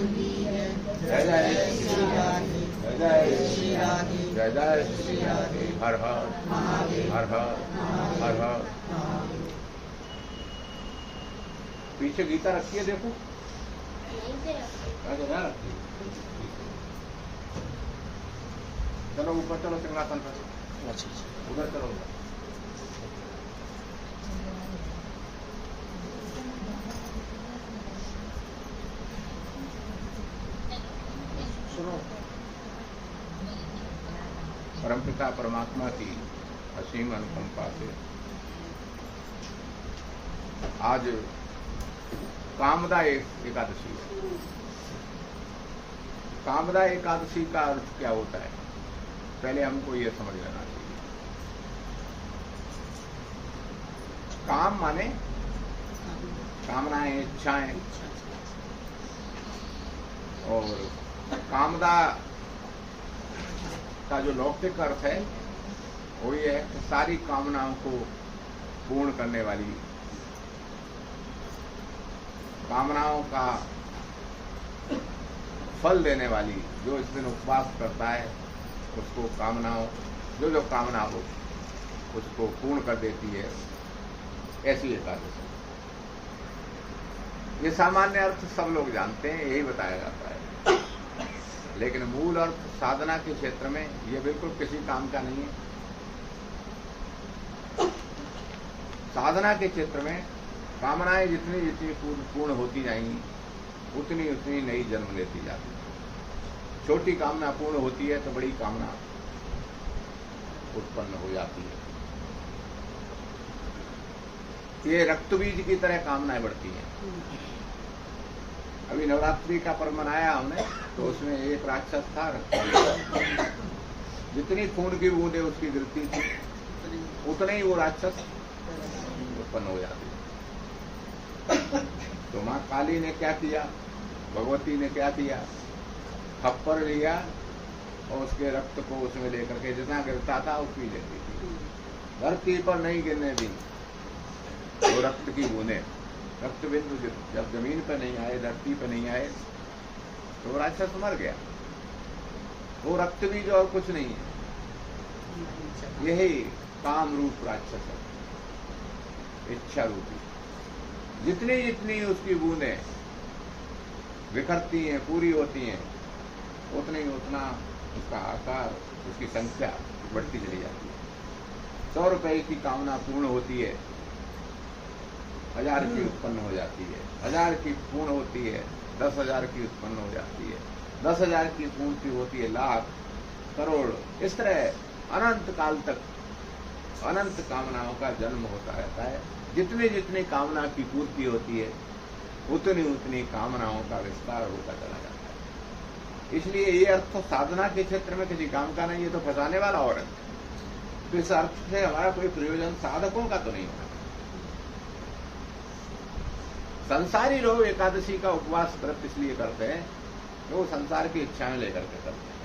जय जय श्री राधे, जय जय श्री राधे, जय जय श्री राधे। हर हर हर हर हर हर। पीछे गीता रखी है, देखो क्या रखी है। चलो ऊपर चलो, सिंहासन पर। अच्छा उधर चलो। सुनो, परमपिता परमात्मा की असीम अनुकंपा से आज कामदा एकादशी है। कामदा एकादशी का अर्थ क्या होता है, पहले हमको ये समझ लेना चाहिए। काम माने कामनाएं, इच्छाएं, और कामदा का जो लौकिक अर्थ है वो ये है कि सारी कामनाओं को पूर्ण करने वाली, कामनाओं का फल देने वाली, जो इस दिन उपवास करता है उसको कामनाओं, जो कामना हो उसको पूर्ण कर देती है, ऐसी एकादशी। ये सामान्य अर्थ सब लोग जानते हैं, यही बताया जाता है, लेकिन मूल अर्थ साधना के क्षेत्र में ये बिल्कुल किसी काम का नहीं है। साधना के क्षेत्र में कामनाएं जितनी जितनी पूर्ण होती जाएंगी उतनी उतनी नई जन्म लेती जाती है। छोटी कामना पूर्ण होती है तो बड़ी कामना उत्पन्न हो जाती है। ये रक्त बीज की तरह कामनाएं बढ़ती हैं। अभी नवरात्रि का पर्व मनाया हमने, तो उसमें एक राक्षस था, जितनी खून की बूंदें उसकी गिरती थी उतने ही वो राक्षस उत्पन्न हो जाते। तो माँ काली ने क्या किया, भगवती ने क्या किया, थप्पड़ लिया और उसके रक्त को उसमें लेकर के जितना गिरता था वो पी लेती थी। धरती पर नहीं गिरने दी वो रक्त की बूंदें, रक्त बिंदु जब जमीन पर नहीं आए, धरती पर नहीं आए, तो वो राक्षस मर गया। वो रक्त बीज और कुछ नहीं है, यही काम रूप राक्षस है, इच्छा रूपी। जितनी जितनी उसकी बूंदें बिखरती हैं, पूरी होती हैं, उतनी उतना उसका आकार, उसकी संख्या बढ़ती चली जाती है। 100 रुपए की कामना पूर्ण होती है, 1000 की उत्पन्न हो जाती है, 1000 की पूर्ण होती है, 10,000 की उत्पन्न हो जाती है, 10,000 की पूर्ति होती है, लाख, करोड़, इस तरह अनंत काल तक अनंत कामनाओं का जन्म होता रहता है। जितनी जितनी कामना की पूर्ति होती है उतनी उतनी कामनाओं का विस्तार होता चला जाता है। इसलिए ये अर्थ साधना के क्षेत्र में किसी काम का नहीं, ये तो फंसाने वाला और है। तो इस अर्थ से हमारा कोई प्रयोजन साधकों का तो नहीं होना। संसारी लोग एकादशी का उपवास व्रत इसलिए करते हैं कि वो संसार की इच्छाएं लेकर के करते हैं।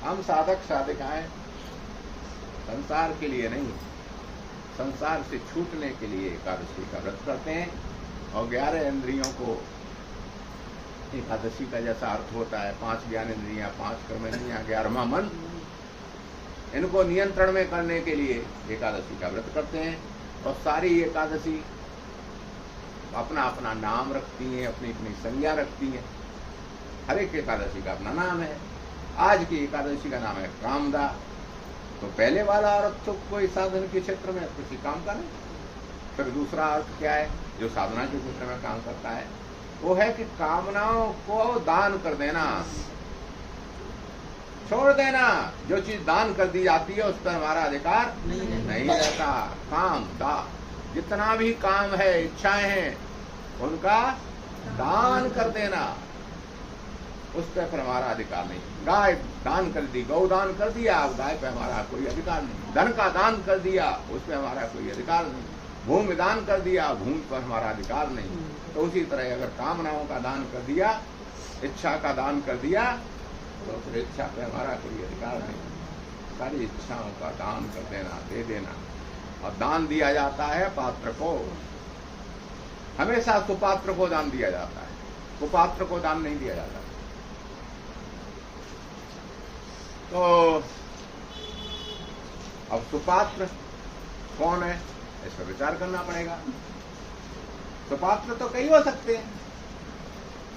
हम साधक साधिकाएं संसार के लिए नहीं, संसार से छूटने के लिए एकादशी का व्रत करते हैं। और 11 इंद्रियों को एकादशी का जैसा अर्थ होता है, 5 ज्ञान इंद्रियां, 5 कर्म इंद्रियां, 11वां मन, इनको नियंत्रण में करने के लिए एकादशी का व्रत करते हैं। और सारी एकादशी अपना अपना नाम रखती हैं, अपनी अपनी संज्ञा रखती हैं। हर एक एकादशी का अपना नाम है। आज की एकादशी का नाम है कामदा। तो पहले वाला अर्थ तो कोई साधन के क्षेत्र में किसी काम का नहीं। फिर दूसरा अर्थ क्या है जो साधना के क्षेत्र में काम करता है, वो है कि कामनाओं को दान कर देना, छोड़ देना। जो चीज दान कर दी जाती है उस पर हमारा अधिकार नहीं रहता। काम दा, जितना भी काम है, इच्छाएं हैं, उनका दान कर देना, उस पर फिर हमारा अधिकार नहीं। गाय दान कर दी, गौ दान कर दिया, अब गाय पे हमारा कोई अधिकार नहीं। धन का दान कर दिया, उस पर हमारा कोई अधिकार नहीं। भूमि दान कर दिया, भूमि पर हमारा अधिकार नहीं। तो उसी तरह अगर कामनाओं का दान कर दिया, इच्छा का दान कर दिया, तो फिर इच्छा पे हमारा कोई अधिकार नहीं। सारी इच्छाओं का दान कर देना, दे देना। और दान दिया जाता है पात्र को, हमेशा सुपात्र को दान दिया जाता है, कुपात्र को दान नहीं दिया जाता। तो अब सुपात्र कौन है, इस पर विचार करना पड़ेगा। सुपात्र तो कई हो सकते हैं,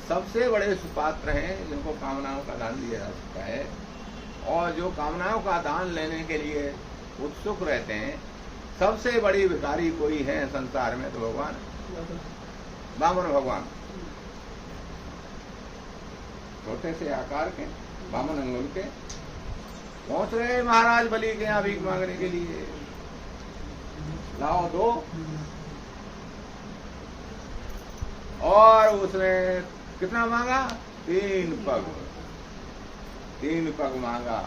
सबसे बड़े सुपात्र हैं जिनको कामनाओं का दान दिया जा सकता है, और जो कामनाओं का दान लेने के लिए उत्सुक रहते हैं। सबसे बड़ी भिखारी कोई है संसार में तो भगवान, वामन भगवान। छोटे से आकार के, वामन अंगुल के, पहुंच रहे महाराज बलि के यहाँ भीख मांगने के लिए, लाओ दो। और उसने कितना मांगा, 3 पग, 3 पग मांगा।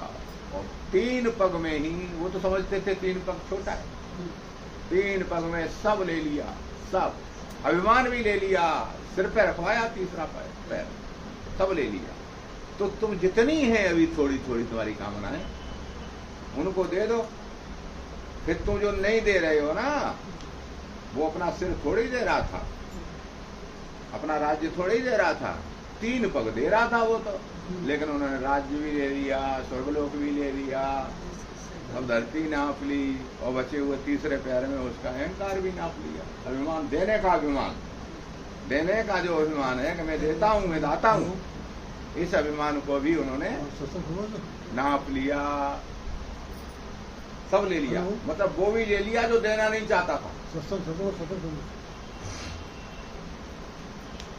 और 3 पग में ही, वो तो समझते थे 3 पग छोटा है, 3 पग में सब ले लिया, सब अभिमान भी ले लिया, सिर पे रखवाया तीसरा पैर, सब ले लिया। तो तुम जितनी है अभी थोड़ी थोड़ी तुम्हारी कामनाएं, उनको दे दो। फिर तुम जो नहीं दे रहे हो ना, वो अपना सिर थोड़ी दे रहा था, अपना राज्य थोड़ी दे रहा था, 3 पग दे रहा था वो तो, लेकिन उन्होंने राज्य भी ले लिया, स्वर्गलोक भी ले लिया, अब धरती नाप ली, और बचे हुए तीसरे पैर में उसका अहंकार भी नाप लिया। अभिमान, देने का अभिमान, देने का जो अभिमान है कि मैं देता हूँ, मैं दाता हूँ, इस अभिमान को भी उन्होंने नाप लिया, सब ले लिया। मतलब वो भी ले लिया जो देना नहीं चाहता था।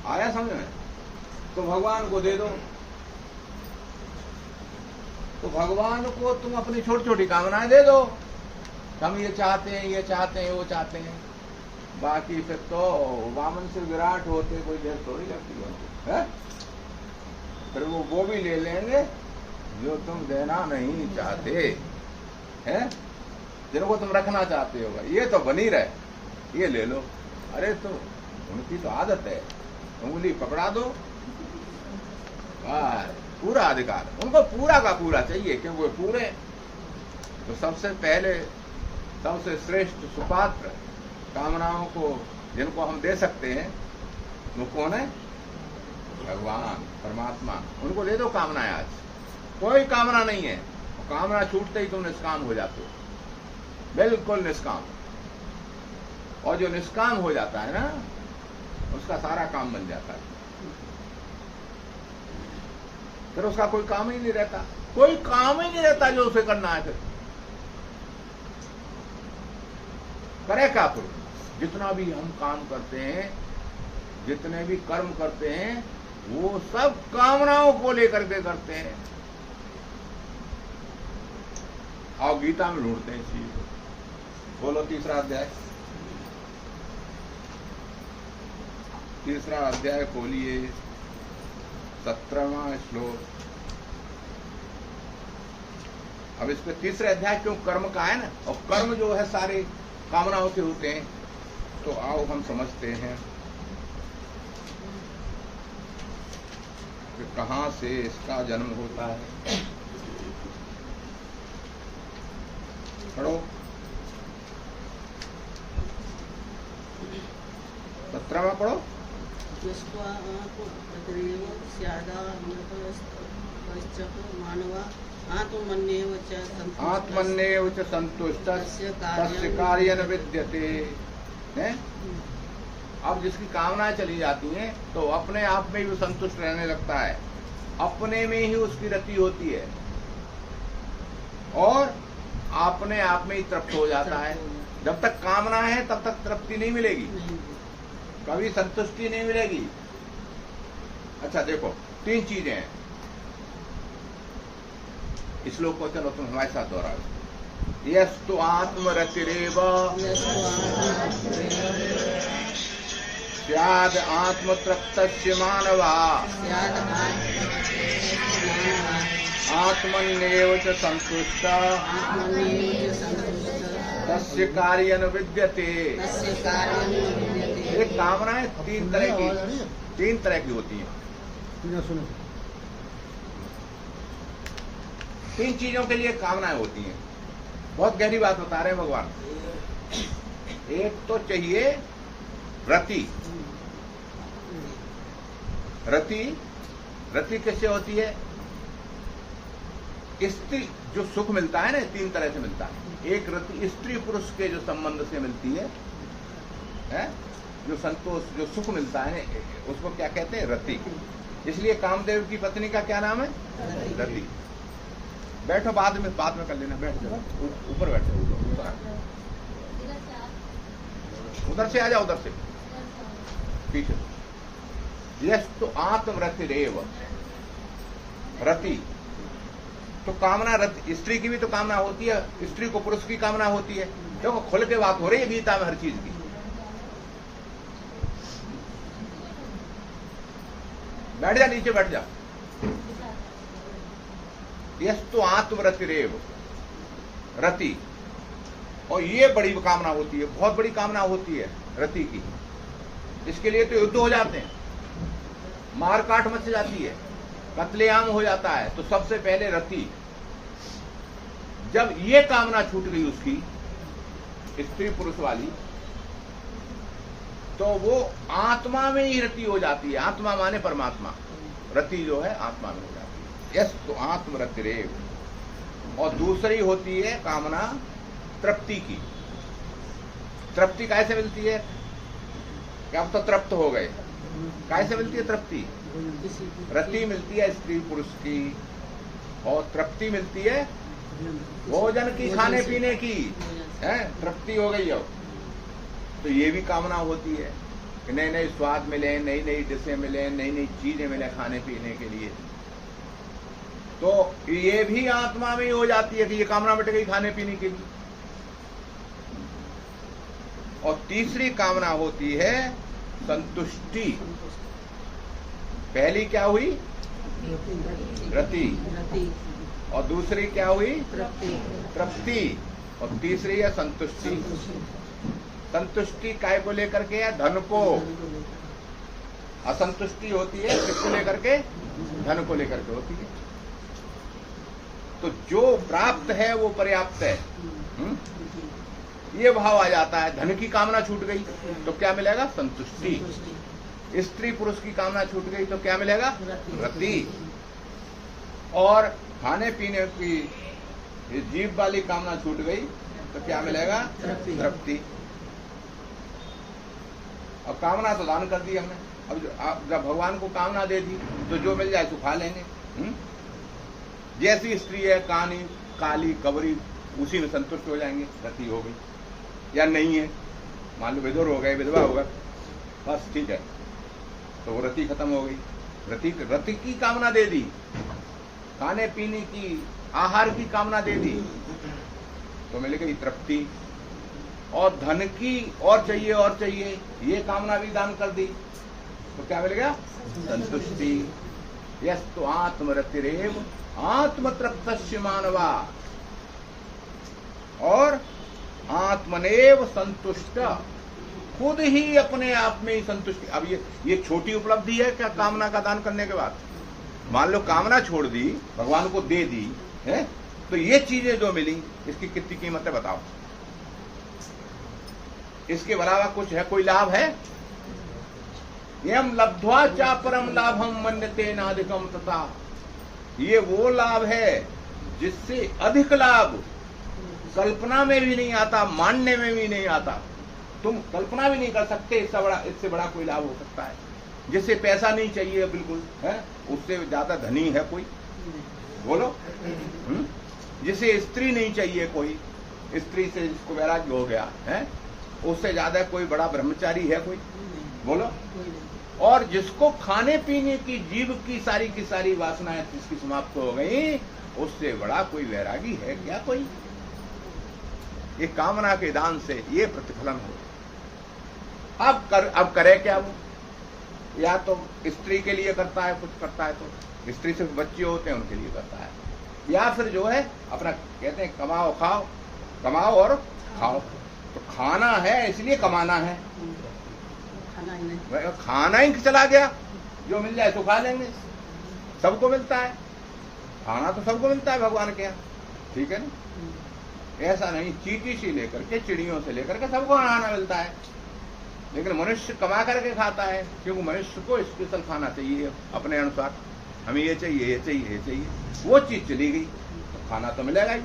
आया समझ में? तो भगवान को दे दो। तो भगवान को तुम अपनी छोटी छोटी कामनाएं दे दो। हम ये चाहते हैं, ये चाहते हैं, वो चाहते हैं। बाकी फिर तो वामन से विराट होते कोई देर थोड़ी लगती है। फिर वो भी ले लेंगे जो तुम देना नहीं चाहते हैं, जिनको तुम रखना चाहते हो। ये तो बनी रहे, ये ले लो। अरे तो उनकी तो आदत है, उंगली पकड़ा दो, पूरा अधिकार उनको पूरा का पूरा चाहिए, क्योंकि वो पूरे। तो सबसे पहले सबसे श्रेष्ठ सुपात्र कामनाओं को जिनको हम दे सकते हैं वो कौन है? भगवान, परमात्मा। उनको दे दो कामनाएं। आज कोई कामना नहीं है, कामना छूटते ही तुम निष्काम हो जाते हो, बिल्कुल निष्काम। और जो निष्काम हो जाता है ना, उसका सारा काम बन जाता है। फिर उसका कोई काम ही नहीं रहता, कोई काम ही नहीं रहता जो उसे करना है। फिर करे क्या? फिर जितना भी हम काम करते हैं, जितने भी कर्म करते हैं, वो सब कामनाओं को लेकर के करते हैं। आओ गीता में ढूंढते हैं इस चीज को। बोलो तीसरा अध्याय, तीसरा अध्याय खोलिए, 17वां श्लोक। अब इस पे तीसरे अध्याय क्यों कर्म का है ना, और कर्म जो है सारे कामनाओं के होते हैं। तो आओ हम समझते हैं कि कहां से इसका जन्म होता है। पढ़ो 17वां पढ़ो। आत्मन्येव च संतुष्ट तस्य कार्यन विद्यते। अब जिसकी कामनाएं चली जाती हैं तो अपने आप में भी संतुष्ट रहने लगता है, अपने में ही उसकी रति होती है, और अपने आप में ही तृप्त हो जाता है। जब तक कामना है तब तक तृप्ति नहीं मिलेगी, कभी संतुष्टि नहीं मिलेगी। अच्छा देखो, 3 चीजें हैं। इस श्लोक को चलो तुम हमारे साथ दोहराओ। यस्तु आत्मरतिरेव स्याद् आत्मतृप्तस्य मानवा आत्मन्येव च संतुष्टा तस्य कार्यन विद्यते। एक कामनाएं 3 तरह की होती हैं। 3 चीजों के लिए कामनाएं होती हैं। बहुत गहरी बात बता रहे हैं भगवान। एक तो चाहिए रति। रति किससे होती है? स्त्री जो सुख मिलता है ना, तीन तरह से मिलता है। एक रति स्त्री पुरुष के जो संबंध से मिलती है? जो संतोष, जो सुख मिलता है उसको क्या कहते हैं? रति। इसलिए कामदेव की पत्नी का क्या नाम है? रति। बैठो, बाद में कर लेना, बैठ जाओ, ऊपर बैठो, उधर से आ जाओ, उधर से पीछे। यस तो आत्मरतिरेव, रति तो कामना, रति स्त्री की भी तो कामना होती है, स्त्री को पुरुष की कामना होती है। देखो खुल के बात हो रही है गीता में हर चीज की। बैठ जा, नीचे बैठ जा। यस तो आत्मरतिरेव, रति, और ये बड़ी कामना होती है, बहुत बड़ी कामना होती है रति की। इसके लिए तो युद्ध हो जाते हैं, मारकाट मच जाती है, कत्लेआम हो जाता है। तो सबसे पहले रति, जब ये कामना छूट गई उसकी, स्त्री पुरुष वाली, तो वो आत्मा में ही रति हो जाती है। आत्मा माने परमात्मा, रति जो है आत्मा में हो जाती है। यस तो आत्मरतिरेव। और दूसरी होती है कामना तृप्ति की। तृप्ति कैसे मिलती है? अब तो तृप्त हो गए, कैसे मिलती है तृप्ति? रति मिलती है स्त्री पुरुष की, और तृप्ति मिलती है भोजन की, खाने पीने की, है तृप्ति हो गई। अब तो ये भी कामना होती है कि नए नए स्वाद मिले, नई नई डिशें मिले, नई नई चीजें मिले खाने पीने के लिए। तो ये भी आत्मा में ही हो जाती है कि ये कामना मिट गई खाने पीने के लिए। और तीसरी कामना होती है संतुष्टि। पहली क्या हुई? रति। और दूसरी क्या हुई? तृप्ति। और तीसरी है संतुष्टि। संतुष्टि काय को लेकर के है? धन को। असंतुष्टि होती है किसको लेकर के? धन को लेकर के होती है। तो जो प्राप्त है वो पर्याप्त है, ये भाव आ जाता है। धन की कामना छूट गई तो क्या मिलेगा? संतुष्टि। स्त्री पुरुष की कामना छूट गई तो क्या मिलेगा? रति। और खाने पीने की जीभ वाली कामना छूट गई तो क्या मिलेगा? तृप्ति। अब कामना तो दान कर दी हमने, अब जब भगवान को कामना दे दी तो जो मिल जाए तो खा लेंगे। जैसी स्त्री है कानी, काली, कबरी, उसी में संतुष्ट हो जाएंगे, रति हो गई। या नहीं है, मान लो विधुर हो गए, विधवा होगा, बस ठीक है, तो वो रति खत्म हो गई। रति की कामना दे दी, खाने पीने की, आहार की कामना दे दी तो मिल गई तृप्ति। और धन की और चाहिए, ये कामना भी दान कर दी तो क्या मिल गया? संतुष्टि। यस तो आत्मरतिरेव आत्मतृप्तस्य मानवा। और आत्मनेव संतुष्ट, खुद ही अपने आप में ही संतुष्टि। अब ये छोटी उपलब्धि है क्या कामना का दान करने के बाद? मान लो कामना छोड़ दी, भगवान को दे दी है, तो ये चीजें जो मिली इसकी कितनी कीमत है बताओ? इसके अलावा कुछ है, कोई लाभ है? यम लब्ध्वा चा परम लाभम मन्यते नाधिकम तथा। ये वो लाभ है जिससे अधिक लाभ कल्पना में भी नहीं आता, मानने में भी नहीं आता। तुम कल्पना भी नहीं कर सकते इससे बड़ा कोई लाभ हो सकता है। जिससे पैसा नहीं चाहिए बिल्कुल है, उससे ज्यादा धनी है कोई? बोलो। जिसे स्त्री नहीं चाहिए कोई, स्त्री से जिसको वैराग्य हो गया है, उससे ज्यादा कोई बड़ा ब्रह्मचारी है कोई? बोलो। और जिसको खाने पीने की, जीव की सारी वासनाएं जिसकी समाप्त हो गई, उससे बड़ा कोई वैरागी है क्या कोई? ये कामना के दान से ये प्रतिफलन हो। अब करे क्या वो? या तो स्त्री के लिए करता है, कुछ करता है तो स्त्री सिर्फ बच्चे होते हैं उनके लिए करता है, या फिर जो है अपना कहते हैं कमाओ और खाओ। तो खाना है इसलिए कमाना है, खाना ही चला गया, जो मिल जाए तो खा लेंगे। सबको मिलता है खाना, तो सबको मिलता है भगवान के यहाँ, ठीक है ना? ऐसा नहीं, चींटी से लेकर के, चिड़ियों से लेकर के सबको खाना मिलता है। लेकिन मनुष्य कमा करके खाता है, क्योंकि मनुष्य को स्पेशल खाना चाहिए अपने अनुसार। हमें ये चाहिए, वो चीज चली गई, तो खाना तो मिलेगा ही।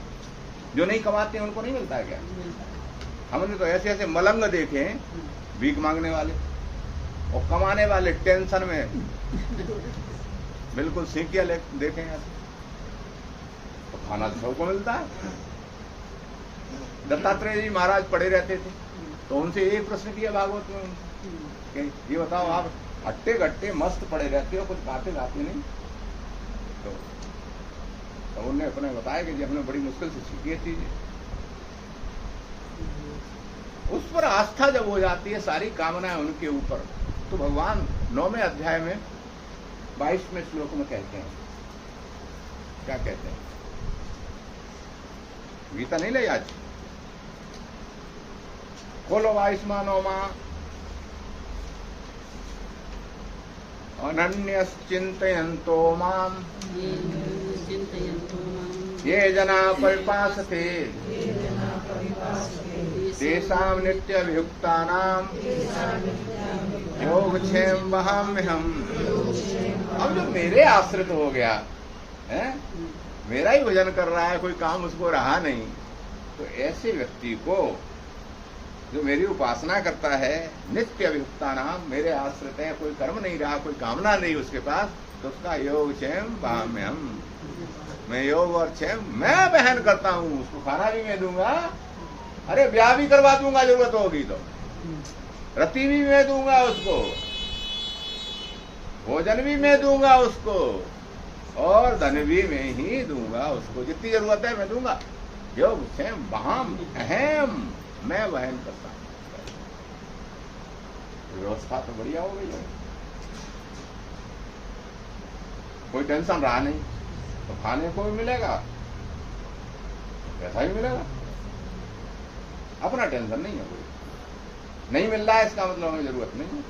जो नहीं कमाते हैं उनको नहीं मिलता है क्या? हमने तो ऐसे ऐसे मलंग देखे हैं, भीख मांगने वाले और कमाने वाले टेंशन में बिल्कुल सीखिया देखे हैं। तो खाना तो सबको मिलता है। दत्तात्रेय जी महाराज पड़े रहते थे, तो उनसे एक प्रश्न किया भागवत में उनसे, ये बताओ आप हट्टे घट्टे मस्त पड़े रहते हो, कुछ खाते खाते नहीं? तो उन्होंने अपने बताया कि जी हमने बड़ी मुश्किल से सीखी है चीजें। उस पर आस्था जब हो जाती है, सारी कामनाएं उनके ऊपर, तो भगवान 9वें अध्याय में 22वें श्लोक में कहते हैं, क्या कहते हैं? गीता नहीं ले आज, खोलो 22वां 9वां। अनन्यश्चिन्तयन्तो माम् ये जना परिपासते तेषां नित्यभियुक्तानां योगक्षेम वहाम्यहम्। अब जो मेरे आश्रित हो गया है, मेरा ही भजन कर रहा है, कोई काम उसको रहा नहीं, तो ऐसे व्यक्ति को जो मेरी उपासना करता है, नित्य अभियुक्ता नाम, मेरे आश्रित है, कोई कर्म नहीं रहा, कोई कामना नहीं उसके पास, तो उसका योग क्षेम भाम्यहम, मैं योग और क्षेम मैं बहन करता हूं। उसको खाना भी मैं दूंगा, अरे ब्याह भी करवा दूंगा जरूरत होगी तो, रति भी मैं दूंगा उसको, भोजन भी मैं दूंगा उसको, और धन भी मैं ही दूंगा उसको, जितनी जरूरत है मैं दूंगा। योग क्षेम बहाम अहम, मैं वहन करता हूं। व्यवस्था तो बढ़िया हो गई है, कोई टेंशन रहा नहीं, तो खाने को भी मिलेगा, पैसा भी मिलेगा, अपना टेंशन नहीं है। कोई नहीं मिल रहा है इसका मतलब हमें जरूरत नहीं है।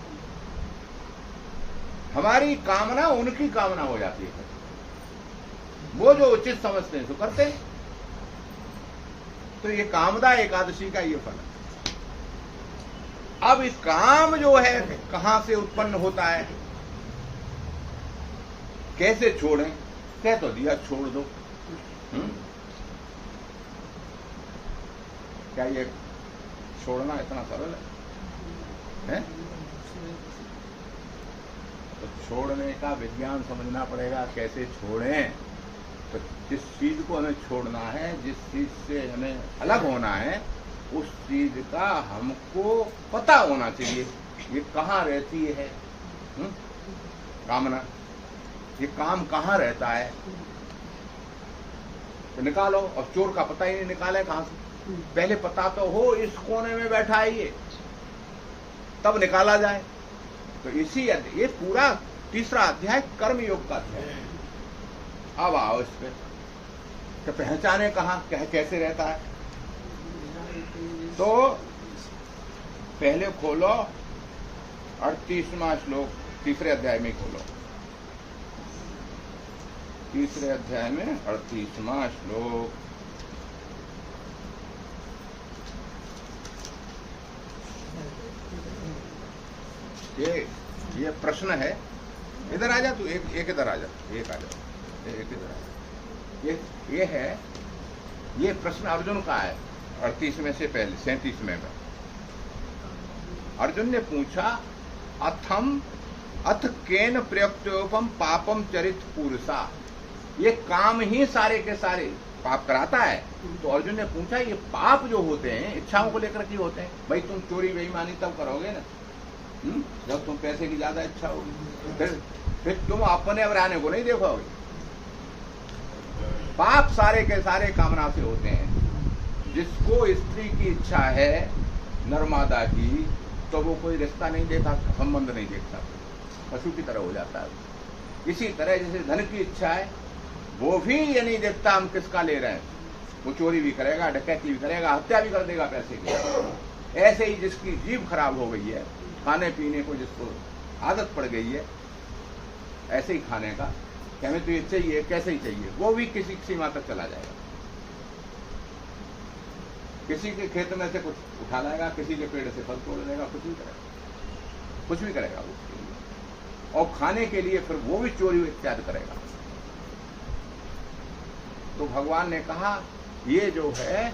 हमारी कामना उनकी कामना हो जाती है, वो जो उचित समझते हैं तो करते हैं। तो ये कामदा एकादशी का ये फल है। अब इस काम जो है कहां से उत्पन्न होता है, कैसे छोड़ें? कह तो दिया छोड़ दो। क्या ये छोड़ना इतना सरल है? तो छोड़ने का विज्ञान समझना पड़ेगा, कैसे छोड़ें। तो जिस चीज को हमें छोड़ना है, जिस चीज से हमें अलग होना है, उस चीज का हमको पता होना चाहिए, ये कहाँ रहती है। कामना, ये काम कहाँ रहता है, तो निकालो। अब चोर का पता ही नहीं निकाले कहां से, पहले पता तो हो इस कोने में बैठा है ये, तब निकाला जाए। तो इसी ये पूरा तीसरा अध्याय कर्मयोग का अध्याय है। अब आओ इस पे, तो पहचाने कहां, कैसे रहता है। तो पहले खोलो 38वां श्लोक, तीसरे अध्याय में खोलो, तीसरे अध्याय में 38वां श्लोक। ये प्रश्न है। इधर आ जा तू, एक इधर आ जा, एक आ जा, एक इधर आ जा। ये है, ये प्रश्न अर्जुन का है, 38 में से पहले 37 में। अर्जुन ने पूछा, अथ केन प्रयुक्तोपम पापम चरित पुरुषा। ये काम ही सारे के सारे पाप कराता है। तो अर्जुन ने पूछा, ये पाप जो होते हैं इच्छाओं को लेकर के होते हैं। भाई तुम चोरी बेईमानी तब करोगे ना जब तुम पैसे की ज्यादा इच्छा होगी, फिर तुम अपने अवराने को नहीं देखोगे। पाप सारे के सारे कामना से होते हैं। जिसको स्त्री की इच्छा है नर्मदा की, तो वो कोई रिश्ता नहीं देखा, संबंध नहीं देखता, पशु की तरह हो जाता है। इसी तरह जैसे धन की इच्छा है, वो भी ये नहीं देखता हम किसका ले रहे हैं, वो चोरी भी करेगा, डकैती भी करेगा, हत्या भी कर देगा पैसे की। ऐसे ही जिसकी जीभ खराब हो गई है, खाने पीने को जिसको आदत पड़ गई है ऐसे ही खाने का, कि हमें तो ये चाहिए, कैसे ही चाहिए, वो भी किसी सीमा तक चला जाएगा। किसी के खेत में से कुछ उठा लाएगा, किसी के पेड़ से फल तोड़ लेगा, कुछ भी करेगा उसके लिए। और खाने के लिए फिर वो भी चोरी इत्यादि करेगा। तो भगवान ने कहा ये जो है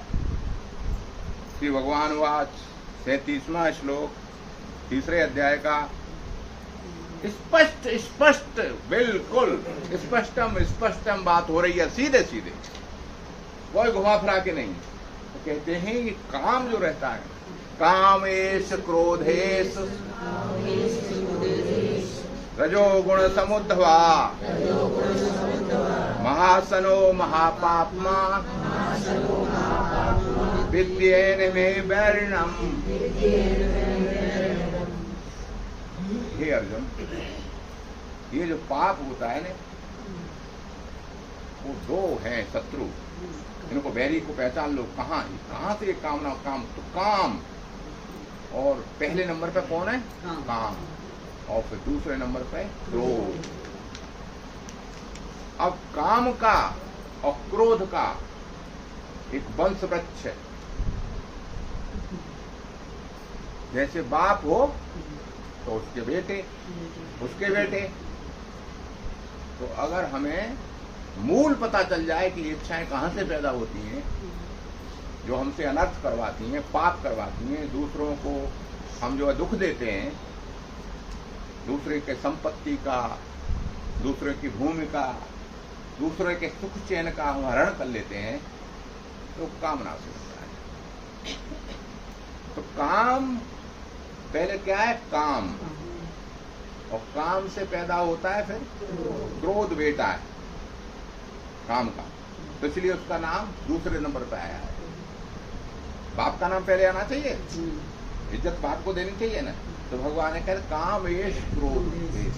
श्री भगवान वाच 37वां श्लोक 3 अध्याय का स्पष्ट स्पष्ट बिल्कुल स्पष्टम बात हो रही है, सीधे सीधे, कोई घुमा फिरा के नहीं। तो कहते हैं ये काम जो रहता है, कामेश क्रोधेश रजोगुण समुद्भवा महासनो महापाप्मा विद्येन मे वैरिणम। हे अर्जुन, ये जो पाप होता है ना, वो दो हैं शत्रु, इनको बैरी को पहचान लो। कहाँ से कामना, काम तो काम, और पहले नंबर पे कौन है? काम, और फिर दूसरे नंबर पे क्रोध। अब काम का और क्रोध का एक वंश वृक्ष है। जैसे बाप हो तो उसके बेटे। तो अगर हमें मूल पता चल जाए कि इच्छाएं कहाँ से पैदा होती हैं, जो हमसे अनर्थ करवाती हैं, पाप करवाती हैं, दूसरों को हम जो है दुख देते हैं, दूसरे के संपत्ति का, दूसरे की भूमि का, दूसरे के सुख चैन का हम हरण कर लेते हैं, तो कामना से होता है। तो काम पहले क्या है? काम, और काम से पैदा होता है फिर क्रोध, बेटा है काम का। तो इसलिए उसका नाम दूसरे नंबर पे आया है। बाप का नाम पहले आना चाहिए, इज्जत बाप को देनी चाहिए ना। तो भगवान ने कहा काम एश क्रोध एश,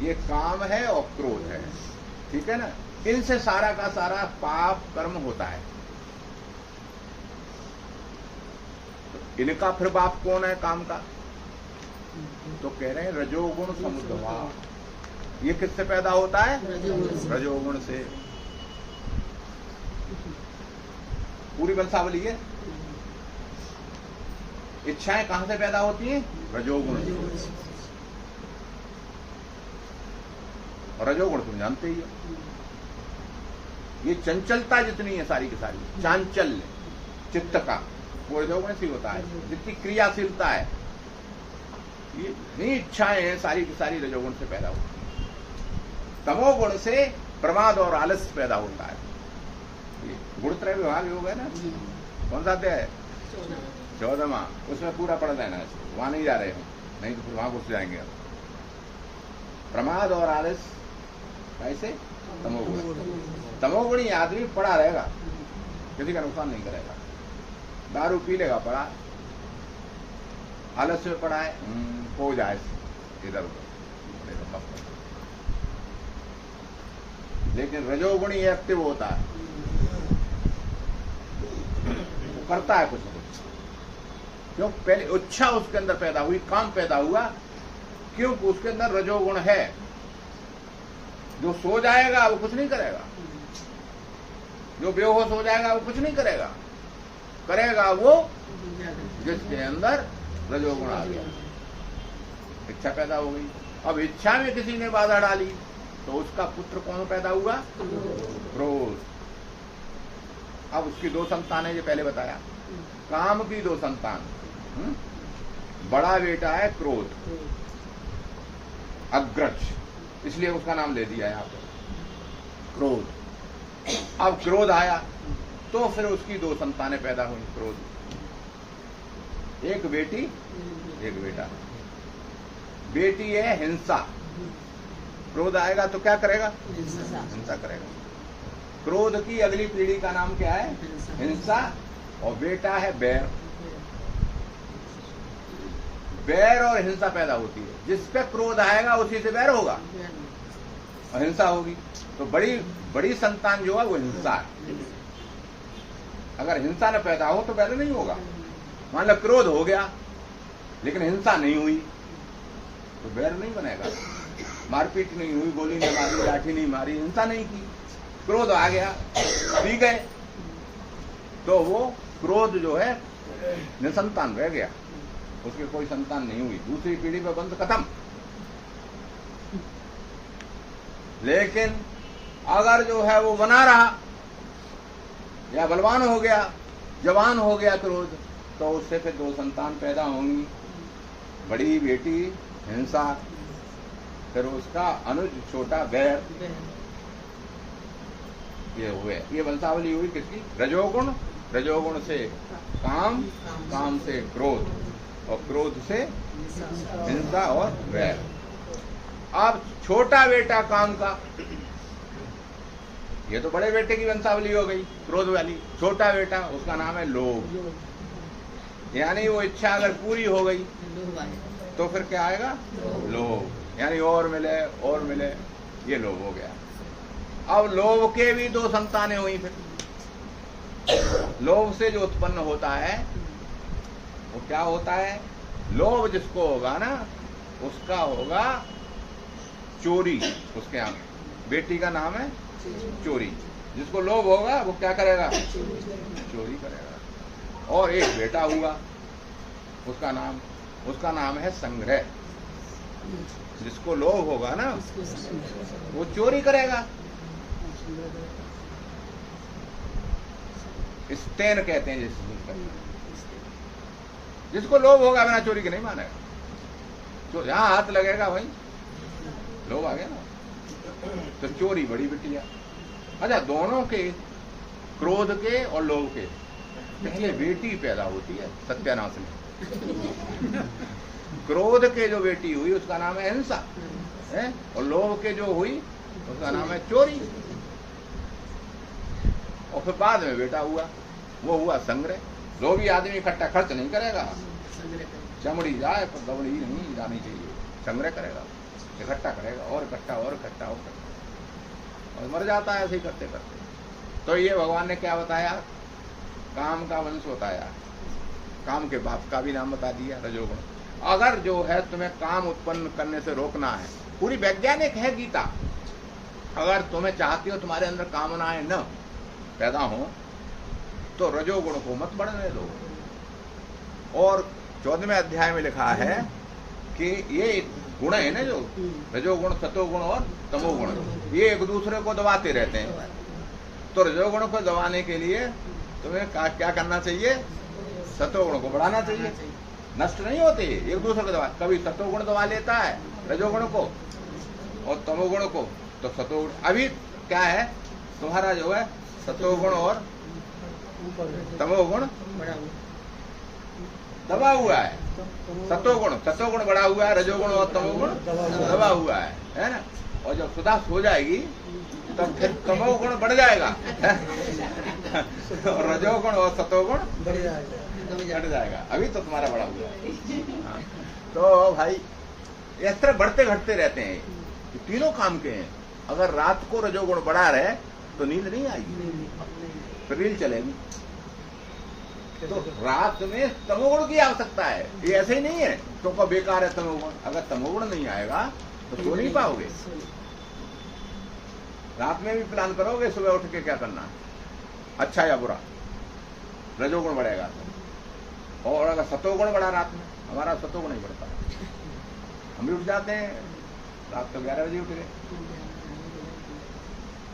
ये काम है और क्रोध है, ठीक है ना। इनसे सारा का सारा पाप कर्म होता है। तो इनका फिर बाप कौन है काम का? तो कह रहे हैं रजोगुण समुद्भवा। ये किससे पैदा होता है? रजोगुण से। पूरी वंशावली है। इच्छाएं कहां से पैदा होती हैं? रजोगुण से। और रजोगुण तुम जानते ही हो, ये चंचलता जितनी है सारी की सारी, चांचल्य चित्त का, वो रजोगुण से होता है। जितनी क्रियाशीलता है, ये जितनी इच्छाएं हैं सारी की सारी रजोगुण से पैदा होती है। तमोगुण से प्रमाद और आलस्य पैदा होता है। ये गुणत्रय विभाग योग है ना, कौन सा अध्याय है? 14वां। उसमें पूरा पढ़ लेना है, वहां नहीं जा रहे हो, नहीं तो फिर वहां घुस जाएंगे हम। प्रमाद और आलस्य कैसे? तमोगुणी आदमी पड़ा रहेगा, किसी का नुकसान नहीं करेगा। दारू पी लेगा, पड़ा, आलस्य में पड़ा है, हो जाए इधर उधर। लेकिन रजोगुणी एक्टिव होता है, वो करता है कुछ ना कुछ। क्यों? पहले इच्छा उसके अंदर पैदा हुई, काम पैदा हुआ, क्योंकि उसके अंदर रजोगुण है। जो सो जाएगा वो कुछ नहीं करेगा, जो बेहोश हो जाएगा वो कुछ नहीं करेगा, करेगा वो जिसके अंदर रजोगुण आ गया। इच्छा पैदा हो गई। अब इच्छा में किसी ने बाधा डाली तो उसका पुत्र कौन पैदा हुआ? क्रोध। अब उसकी 2 संतान है, ये पहले बताया, काम की 2 संतान। बड़ा बेटा है क्रोध, अग्रज, इसलिए उसका नाम ले दिया यहाँ पे क्रोध। अब क्रोध आया तो फिर उसकी 2 संतानें पैदा हुई क्रोध, एक बेटी एक बेटा। बेटी है हिंसा, क्रोध आएगा तो क्या करेगा? हिंसा करेगा। क्रोध की अगली पीढ़ी का नाम क्या है? हिंसा। और बेटा है बैर। बैर और हिंसा पैदा होती है। जिस पे क्रोध आएगा उसी से बैर होगा और हिंसा होगी। तो बड़ी बड़ी संतान जो है वो हिंसा है। अगर हिंसा न पैदा हो तो बैर नहीं होगा। मान लो क्रोध हो गया लेकिन हिंसा नहीं हुई तो बैर नहीं बनेगा। मारपीट नहीं हुई, गोली नहीं मारी, लाठी नहीं मारी, हिंसा नहीं की, क्रोध आ गया, पी गए, तो वो क्रोध जो है निसंतान रह गया, उसकी कोई संतान नहीं हुई, दूसरी पीढ़ी में बंद, खत्म। लेकिन अगर जो है वो बना रहा या बलवान हो गया, जवान हो गया क्रोध, तो उससे फिर 2 संतान पैदा होंगी, बड़ी बेटी हिंसा, फिर उसका अनुज छोटा वैर। ये हुए, ये वंशावली हुई किसकी? रजोगुण, रजोगुण से काम, काम से क्रोध, और क्रोध से हिंसा और वैर। अब छोटा बेटा काम का, ये तो बड़े बेटे की वंशावली हो गई क्रोध वाली। छोटा बेटा, उसका नाम है लोभ, यानी वो इच्छा अगर पूरी हो गई तो फिर क्या आएगा? लोभ, यानी और मिले और मिले, ये लोभ हो गया। अब लोभ के भी 2 संतानें हुई। फिर लोभ से जो उत्पन्न होता है वो क्या होता है? लोभ जिसको होगा ना, उसका होगा चोरी। उसके यहाँ बेटी का नाम है चोरी। जिसको लोभ होगा वो क्या करेगा? चोरी करेगा। और एक बेटा हुआ, उसका नाम है संग्रह। जिसको लोभ होगा ना वो चोरी करेगा। स्टेन कहते हैं जिसको लोभ होगा बिना चोरी के नहीं मानेगा। तो जहां हाथ लगेगा वहीं लोभ आ गया ना, तो चोरी बड़ी बिटिया। अच्छा, दोनों के, क्रोध के और लोभ के पहले बेटी पैदा होती है सत्यानाश में। क्रोध के जो बेटी हुई उसका नाम है हिंसा है, और लोभ के जो हुई उसका नाम है चोरी। और फिर बाद में बेटा हुआ, वो हुआ संग्रह। लोभी आदमी इकट्ठा खर्च नहीं करेगा, चमड़ी जाए पर दबड़ी नहीं जानी चाहिए, संग्रह करेगा, इकट्ठा करेगा और इकट्ठा और इकट्ठा और इकट्ठा, और मर जाता है ऐसे ही करते करते। तो ये भगवान ने क्या बताया? काम का वंश बताया, काम के बाप का भी नाम बता दिया, रजोगुण। अगर जो है तुम्हें काम उत्पन्न करने से रोकना है, पूरी वैज्ञानिक है गीता, अगर तुम्हें चाहती हो तुम्हारे अंदर कामनाएं न पैदा हो तो रजोगुण को मत बढ़ने दो। और 14वें अध्याय में लिखा है कि ये गुण है ना, जो रजोगुण, सतोगुण और तमोगुण, ये एक दूसरे को दबाते रहते हैं। तो रजोगुण को दबाने के लिए तुम्हें क्या करना चाहिए? सतोगुण को बढ़ाना चाहिए। नष्ट नहीं होते एक दूसरे को दबा, कभी सतोगुण दबा लेता है रजोगुण को और तमोगुण को, तो सतोगुण अभी क्या है तुम्हारा जो है सतोगुण और तमोगुण दबा हुआ है। सतोगुण बढ़ा हुआ है, रजोगुण और तमोगुण दबा हुआ है ना। और जब सुधा सो जाएगी तब फिर तमोगुण बढ़ जाएगा और रजोगुण और सतोगुण बढ़ जाएगा। अभी तो तुम्हारा बड़ा हुआ है। हाँ। तो भाई इस तरह बढ़ते घटते रहते हैं, तीनों काम के हैं। अगर रात को रजोगुण बढ़ा रहे तो नींद नहीं आएगी, फिर रील चलेगी। तो रात में तमोगुण की आवश्यकता है, ये ऐसे ही नहीं है तो बेकार है तमोगुण। अगर तमोगुण नहीं आएगा तो सो नहीं पाओगे। रात में भी प्लान करोगे सुबह उठ के क्या करना है, अच्छा या बुरा, रजोगुण बढ़ेगा। और अगर सतोगुण बढ़ा रात में, हमारा सतोगुण नहीं बढ़ता, हम भी उठ जाते हैं रात को 11 बजे उठ गए,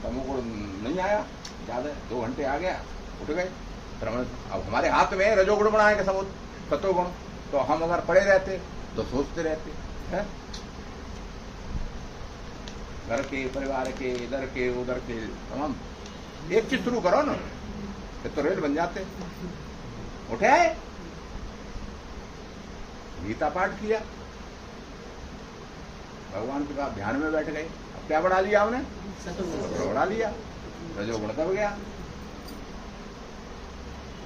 तमोगुण नहीं आया, ज्यादा 2 घंटे आ गया, उठ गए। फिर अब हमारे हाथ में रजोगुण बढ़ाने के सबूत सतोगुण, तो हम अगर पड़े रहते तो सोचते रहते हैं घर के, परिवार के, इधर के उधर के तमाम। एक चीज शुरू करो ना, फिर तो रेल बन जाते। उठे आए, गीता पाठ किया, भगवान के पास ध्यान में बैठ गए, अब क्या बढ़ा लिया हमने? बढ़ा लिया, रजोगुण दब गया।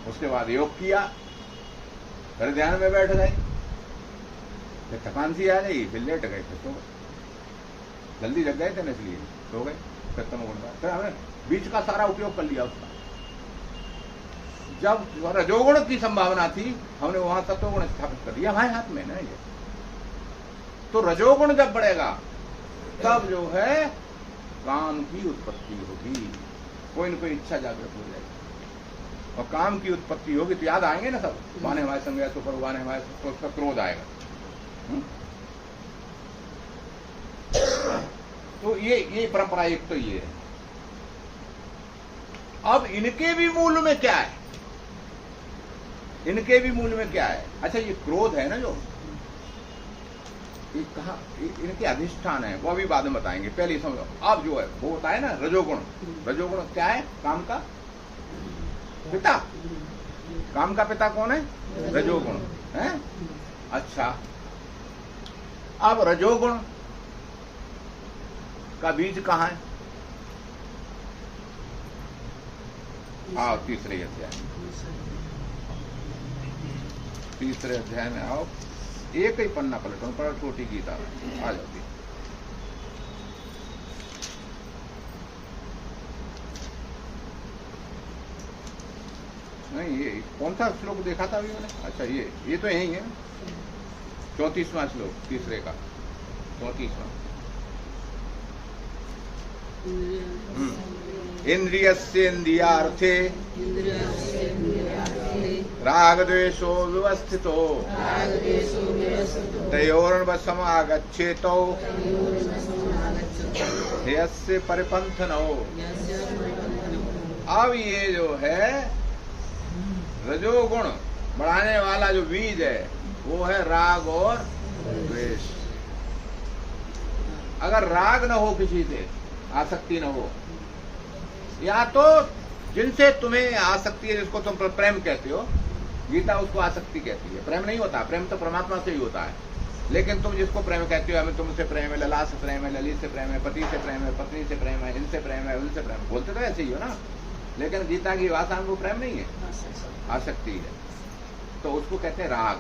उसके बाद योग किया, फिर ध्यान में बैठ गए, फिर थकान सी आ गई, फिर लेट गए, फिर सो गए। जल्दी जग गए थे ना इसलिए सो गए। फिर तमोगुण का, फिर हमने बीच का सारा उपयोग कर लिया उसका। जब रजोगुण की संभावना थी हमने वहां सतोगुण स्थापित कर दिया, हमारे हाथ में ना ये। तो रजोगुण जब बढ़ेगा तब जो है काम की उत्पत्ति होगी, कोई न कोई इच्छा जागृत हो जाएगी, और काम की उत्पत्ति होगी तो याद आएंगे ना सब, माने हमारे संग है तो परवाने हमारे, तो उसका क्रोध आएगा। तो ये परंपरा एक तो ये है। अब इनके भी मूल में क्या है, इनके भी मूल में क्या है? अच्छा, ये क्रोध है ना जो, ये कहाँ इनके अधिष्ठान है, वो अभी बाद में बताएंगे, पहले समझो। अब जो है वो होता है ना रजोगुण। रजोगुण क्या है? काम का पिता। काम का पिता कौन है? रजोगुण है। अच्छा, अब रजोगुण का बीज कहाँ है? आओ तीसरे अध्याय, तीसरे अध्याय में आओ, एक ही पन्ना पलटो, पर छोटी गीता आ जाती। नहीं, ये कौन सा श्लोक देखा था अभी मैंने? अच्छा, ये तो यही है, 34वां श्लोक तीसरे का, 34वां। इंद्रियस्येन्द्रियार्थे राग द्वेषो व्यवस्थितो तयोर्वशमागच्छेतो यस्य परिपंथनो। अब ये जो है रजोगुण बढ़ाने वाला जो बीज है वो है राग और द्वेष। अगर राग न हो, किसी से आसक्ति न हो, या तो जिनसे तुम्हें आसक्ति है, जिसको तुम प्रेम कहते हो, गीता उसको आसक्ति कहती है। प्रेम नहीं होता, प्रेम तो परमात्मा से ही होता है। लेकिन तुम जिसको प्रेम कहते हो, हमें तुमसे प्रेम है, लला से प्रेम है, ललित से प्रेम है, पति से प्रेम है, पत्नी से प्रेम है, इनसे प्रेम है, उनसे प्रेम, बोलते तो ऐसे ही हो ना। लेकिन गीता की भाषा में वो प्रेम नहीं है, आसक्ति है। तो उसको कहते हैं राग।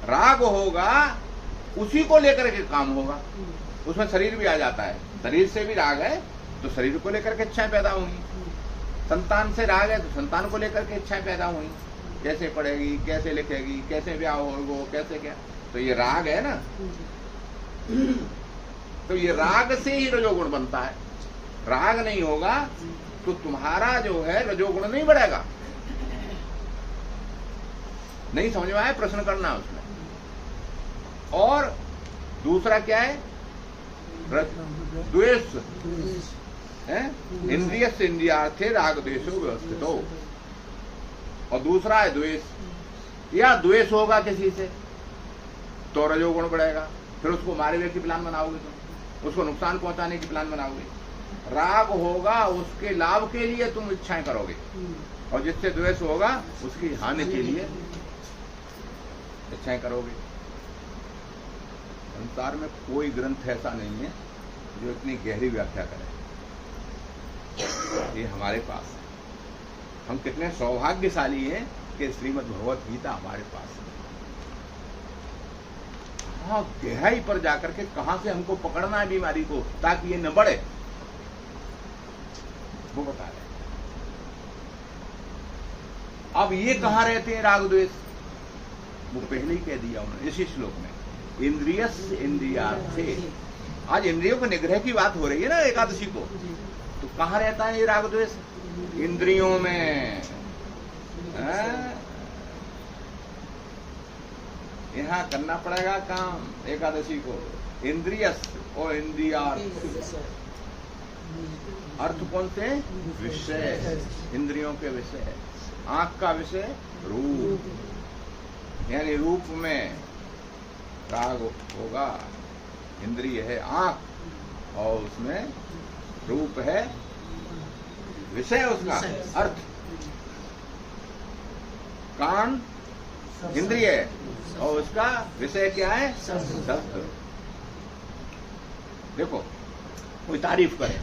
राग होगा, उसी को लेकर के काम होगा। उसमें शरीर भी आ जाता है, शरीर से भी राग है तो शरीर को लेकर के इच्छाएं पैदा होंगी। संतान से राग है तो संतान को लेकर के इच्छाएं पैदा हुई, कैसे पढ़ेगी, कैसे लिखेगी, कैसे ब्याह होगा, कैसे क्या। तो ये राग है ना, तो ये राग से ही रजोगुण बनता है। राग नहीं होगा तो तुम्हारा जो है रजोगुण नहीं बढ़ेगा। नहीं समझ में आया? प्रश्न करना उसमें। और दूसरा क्या है? द्वेष है। इंद्रिय से इंद्रियार्थे राग द्वेषो व्यवस्थित हो। और दूसरा है द्वेष। या द्वेष होगा किसी से तो रजोगुण बढ़ेगा, फिर उसको मारे की प्लान बनाओगे, तुम उसको नुकसान पहुंचाने की प्लान बनाओगे। राग होगा, उसके लाभ के लिए तुम इच्छाएं करोगे, और जिससे द्वेष होगा उसकी हानि के लिए इच्छाएं करोगे। संसार में कोई ग्रंथ ऐसा नहीं है जो इतनी गहरी व्याख्या करे। ये हमारे पास है। हम कितने सौभाग्यशाली हैं कि श्रीमद् भगवत गीता हमारे पास है। हाँ, गहराई पर जाकर के कहां से हमको पकड़ना है बीमारी को ताकि ये न बढ़े, वो बता रहे। अब ये कहां रहते हैं राग द्वेष? वो पहले ही कह दिया उन्होंने इसी श्लोक में, इंद्रियस इंद्रियार्थे। आज इंद्रियों के निग्रह की बात हो रही है ना एकादशी को, तो कहां रहता है ये राग द्वेष? इंद्रियों में। यहाँ करना पड़ेगा काम एकादशी को। इंद्रियस और इंद्रियार्थ, अर्थ कौन से? विषय, इंद्रियों के विषय। आंख का विषय रूप, यानी रूप में राग होगा। इंद्रिय है आंख, और उसमें रूप है, विषय उसका अर्थ। कान इंद्रिय है और उसका विषय क्या है? शब्द। देखो, कोई तारीफ करे,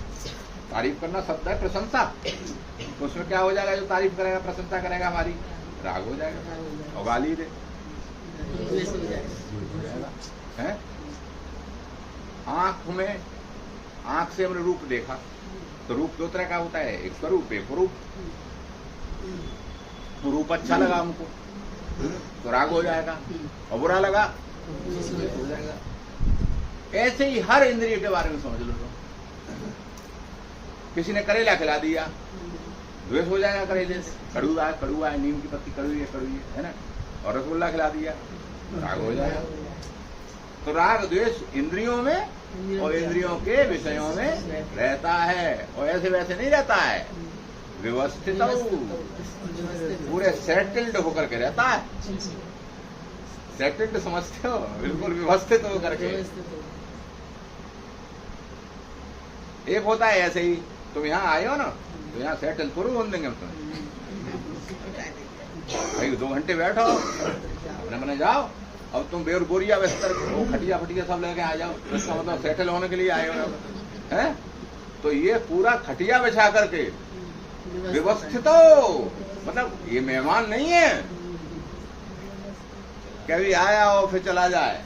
तारीफ करना शब्द है प्रशंसा, तो उसमें क्या हो जाएगा? जो तारीफ करेगा, प्रशंसा करेगा हमारी, राग हो जाएगा। और गाली दे है। आंख में, आंख से हमने रूप देखा, तो रूप दो तरह का होता है, एक स्वरूप एक रूप। तो रूप अच्छा लगा हमको तो राग हो जाएगा, और बुरा लगा हो जाएगा। ऐसे ही हर इंद्रिय के बारे में समझ लो। किसी ने करेला खिला दिया, द्वेष हो जाएगा करेले से। कड़ुआ है, कड़ुआ है, नीम की पत्ती कड़ुई है ना। और रसगुल्ला खिला दिया, राग हो जाएगा। तो राग द्वेष इंद्रियों में और इंद्रियों के विषयों में रहता है, और ऐसे वैसे नहीं रहता है, व्यवस्थित पूरे सेटल्ड होकर के रहता है। सेटल्ड समझते हो, बिल्कुल व्यवस्थित होकर के। एक होता है ऐसे ही, तुम यहाँ आए हो ना, तो यहाँ सेटल थोड़ी बोल देंगे हम तुम्हें, भाई 2 घंटे बैठो अपने बने जाओ, अब तुम बेर बोरिया बिस्तर खटिया फटिया सब लेके आ जाओ, इसका मतलब सेटल होने के लिए आए हो हैं। तो ये पूरा खटिया बिछा करके व्यवस्थित हो, मतलब ये मेहमान नहीं है कभी आया हो फिर चला जाए,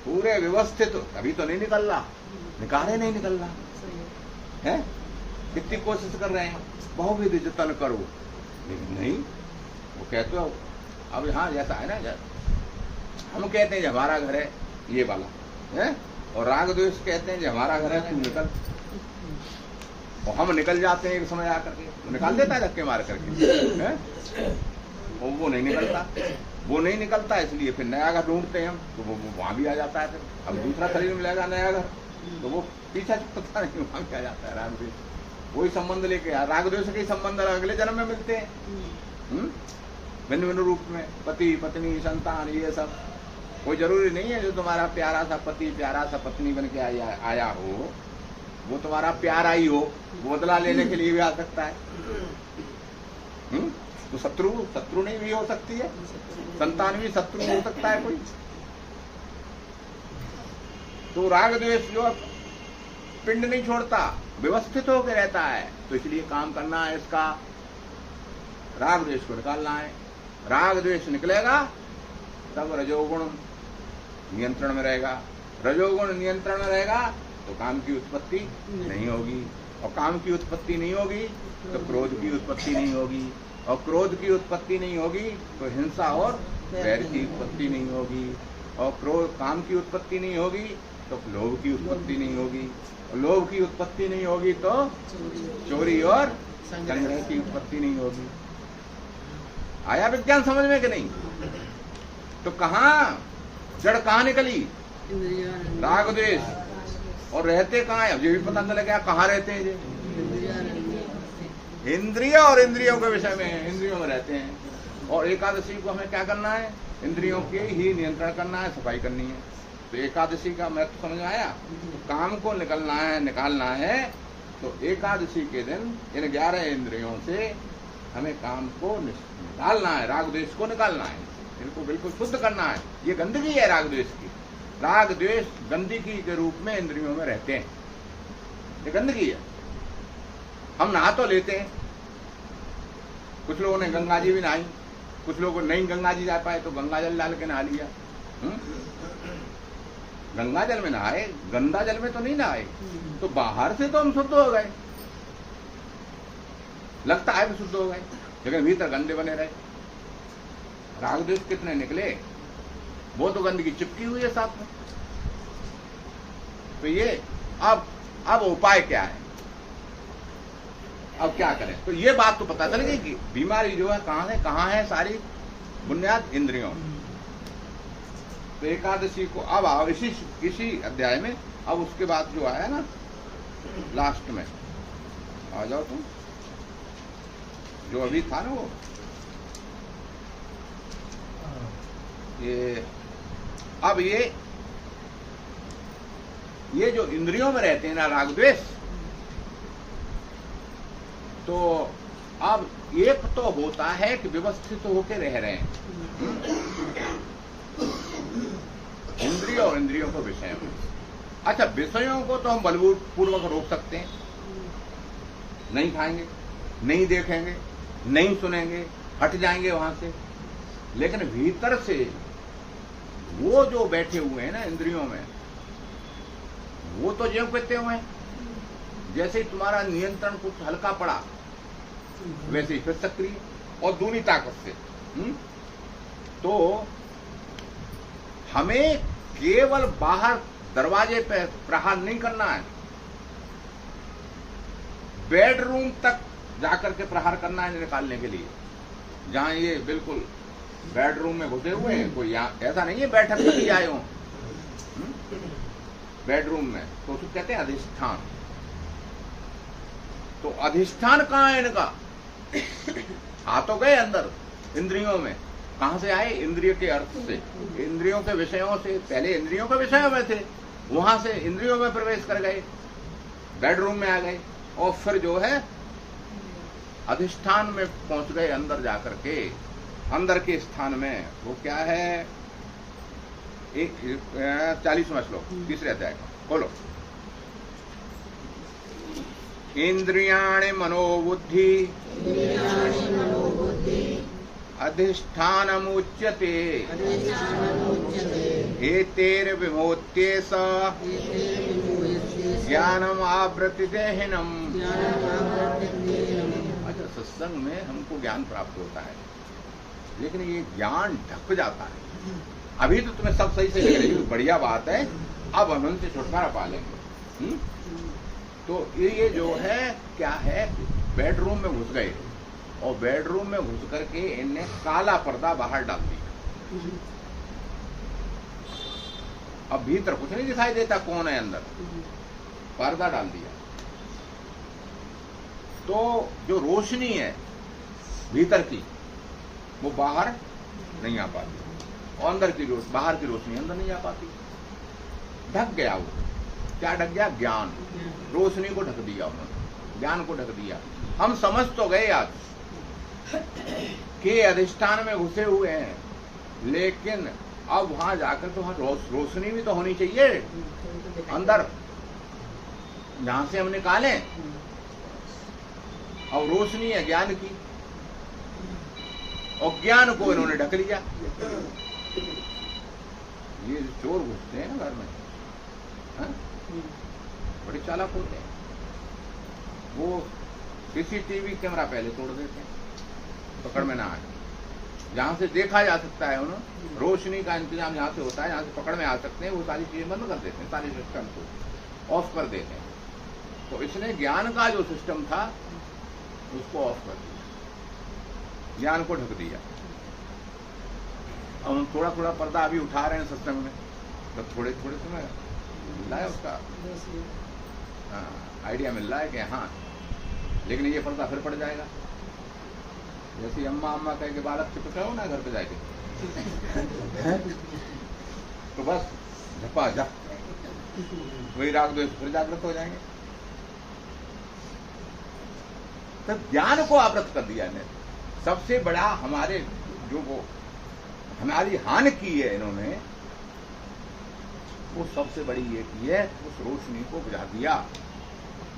पूरे व्यवस्थित। अभी तो नहीं निकल रहा, निकाले नहीं निकल रहा है, कितनी कोशिश कर रहे हैं, बहुविध जतन करो, लेकिन नहीं। वो कहते हो अब यहाँ जैसा है ना, हम कहते हैं कि हमारा घर है ये वाला है, और राग द्वेष कहते हैं कि हमारा घर है तू निकल, और हम निकल जाते हैं एक समय आकर के, वो निकाल देता है धक्के मार करके है? और वो नहीं निकलता, वो नहीं निकलता, इसलिए फिर नया घर ढूंढते हैं हम, तो वो वहां भी आ जाता है। फिर अब दूसरा खरीद मिलेगा नया घर, तो वो पीछा छुपता नहीं, वहां भी आ जाता है। राग द्वेष वही संबंध लेके, राग द्वेष के संबंध अगले जन्म में मिलते हैं, भिन्न भिन्न रूप में, पति पत्नी संतान, ये सब। कोई जरूरी नहीं है जो तुम्हारा प्यारा सा पति प्यारा सा पत्नी बन के आया हो वो तुम्हारा प्यारा ही हो, वो बदला लेने के लिए भी आ सकता है। तो शत्रु नहीं भी हो सकती है, संतान भी शत्रु हो सकता है कोई। तो राग द्वेष जो पिंड नहीं छोड़ता, व्यवस्थित होकर रहता है, तो इसलिए काम करना है इसका, राग द्वेष को निकालना है। राग द्वेष निकलेगा तब रजोगुण नियंत्रण में रहेगा, रजोगुण नियंत्रण में रहेगा तो काम की उत्पत्ति नहीं होगी, और काम की उत्पत्ति नहीं होगी तो क्रोध की उत्पत्ति नहीं होगी, और क्रोध की उत्पत्ति नहीं होगी तो हिंसा और वैर की उत्पत्ति नहीं होगी, और क्रोध काम की उत्पत्ति नहीं होगी तो लोभ की उत्पत्ति नहीं होगी, और लोभ की उत्पत्ति नहीं होगी तो चोरी और संग्रह की उत्पत्ति नहीं होगी। आया विज्ञान समझ में कि नहीं? तो कहाँ जड़ कहाँ निकली? राग द्वेष। और रहते कहाँ है? ये भी पता चला क्या कहाँ रहते हैं ये? इंद्रिय और इंद्रियों के विषय में, इंद्रियों में रहते हैं। और एकादशी को हमें क्या करना है? इंद्रियों के ही नियंत्रण करना है, सफाई करनी है। तो एकादशी का महत्व समझ में आया? काम को निकालना है तो एकादशी के दिन इन 11 इंद्रियों से हमें काम को निकालना है, राग द्वेष को निकालना है, इनको बिल्कुल शुद्ध करना है। ये गंदगी है राग द्वेष की, राग द्वेष गंदगी के रूप में इंद्रियों में रहते हैं, ये गंदगी है। हम नहा तो लेते हैं, कुछ लोगों ने गंगा जी भी नहाई, कुछ लोगों को नहीं गंगा जी जा पाए तो गंगा जल डाल के नहा लिया। गंगा जल में नहाए, गंदा जल में तो नहीं नहाए, तो बाहर से तो हम शुद्ध हो गए, लगता है भी शुद्ध हो गए, लेकिन भीतर गंदे बने रहे। राग द्वेष कितने निकले, वो तो गंदगी चिपकी हुई है साथ में। तो ये अब उपाय क्या है, अब क्या करें? तो ये बात तो पता चल गई कि बीमारी जो है कहाँ है सारी बुनियाद इंद्रियों। तो एकादशी को अब आओ इसी अध्याय में, अब उसके बाद जो आया ना लास्ट में, आ जाओ तुम, जो अभी था ना वो ये, अब ये जो इंद्रियों में रहते हैं ना राग द्वेष, तो अब एक तो होता है कि व्यवस्थित होकर रह रहे हैं इंद्रिय और इंद्रियों को विषय में। अच्छा, विषयों को तो हम बलपूर्वक रोक सकते हैं, नहीं खाएंगे, नहीं देखेंगे, नहीं सुनेंगे, हट जाएंगे वहां से। लेकिन भीतर से वो जो बैठे हुए हैं ना इंद्रियों में, वो तो ज्यों कहते हुए हैं, जैसे ही तुम्हारा नियंत्रण कुछ हल्का पड़ा वैसे ही फिर सक्रिय और दूनी ताकत से। तो हमें केवल बाहर दरवाजे पे प्रहार नहीं करना है, बेडरूम तक जाकर के प्रहार करना है निकालने के लिए। जहां ये बिल्कुल बेडरूम में घुसे हुए हैं, कोई यहाँ ऐसा नहीं है बैठक में ही आए हो, बेडरूम में, तो उसको कहते हैं अधिष्ठान। तो अधिष्ठान कहाँ है इनका? आ तो गए अंदर इंद्रियों में। कहां से आए? इंद्रिय के अर्थ से, इंद्रियों के विषयों से। पहले इंद्रियों के विषयों में थे, वहां से इंद्रियों में प्रवेश कर गए, बेडरूम में आ गए, और फिर जो है अधिष्ठान में पहुंच गए, अंदर जाकर के। अंदर के स्थान में वो क्या है? 40वां श्लोक, तीसरे अध्याय का बोलो। इंद्रियाणि मनोबुद्धि अधिष्ठानमुच्यते एतैर्विमोच्येष ज्ञानम आवृत्ति देहिनम। अच्छा, सत्संग में हमको ज्ञान प्राप्त होता है, लेकिन ये ज्ञान ढक जाता है। अभी तो तुम्हें सब सही से लग रही है, बढ़िया बात है, अब हम उनसे छुटकारा पा लेंगे। तो ये जो है क्या है? बेडरूम में घुस गए, और बेडरूम में घुस करके इनने काला पर्दा बाहर डाल दिया। अब भीतर कुछ नहीं दिखाई देता कौन है अंदर, पर्दा डाल दिया। तो जो रोशनी है भीतर की, वो बाहर नहीं आ पाती, और अंदर की रोशनी, बाहर की रोशनी अंदर नहीं आ पाती। ढक गया वो। क्या ढक गया? ज्ञान। रोशनी को ढक दिया उन्होंने, ज्ञान को ढक दिया। हम समझ तो गए आज के अधिष्ठान में घुसे हुए हैं, लेकिन अब वहां जाकर तो वहां रोशनी भी तो होनी चाहिए अंदर, जहां से हम निकाले। और रोशनी है ज्ञान की, और ज्ञान को इन्होंने ढक लिया। ये चोर घुसते हैं ना घर में, बड़े चालाक होते हैं। वो सीसीटीवी कैमरा पहले तोड़ देते हैं, पकड़ में ना आए। जहां से देखा जा सकता है उन्होंने, रोशनी का इंतजाम जहां से होता है, जहां से पकड़ में आ सकते हैं, वो सारी चीजें बंद कर देते हैं, सारे सिस्टम को ऑफ कर देते हैं। तो इसने ज्ञान का जो सिस्टम था उसको ऑफ कर दिया, ज्ञान को ढक दिया। अब हम थोड़ा थोड़ा पर्दा अभी उठा रहे हैं सत्संग में, तो थोड़े थोड़े समय मिल रहा है उसका आइडिया मिल रहा है कि हाँ, लेकिन ये पर्दा फिर पड़ जाएगा। जैसे अम्मा अम्मा कह के बालक चिपका हो ना घर पे जाके तो बस झपा झप वही राग द्वेष फिर जागृत हो जाएंगे। तो ज्ञान को आवृत कर दिया ने। सबसे बड़ा हमारे जो वो हमारी हानि की है इन्होंने, वो सबसे बड़ी ये की है, उस रोशनी को बुझा दिया,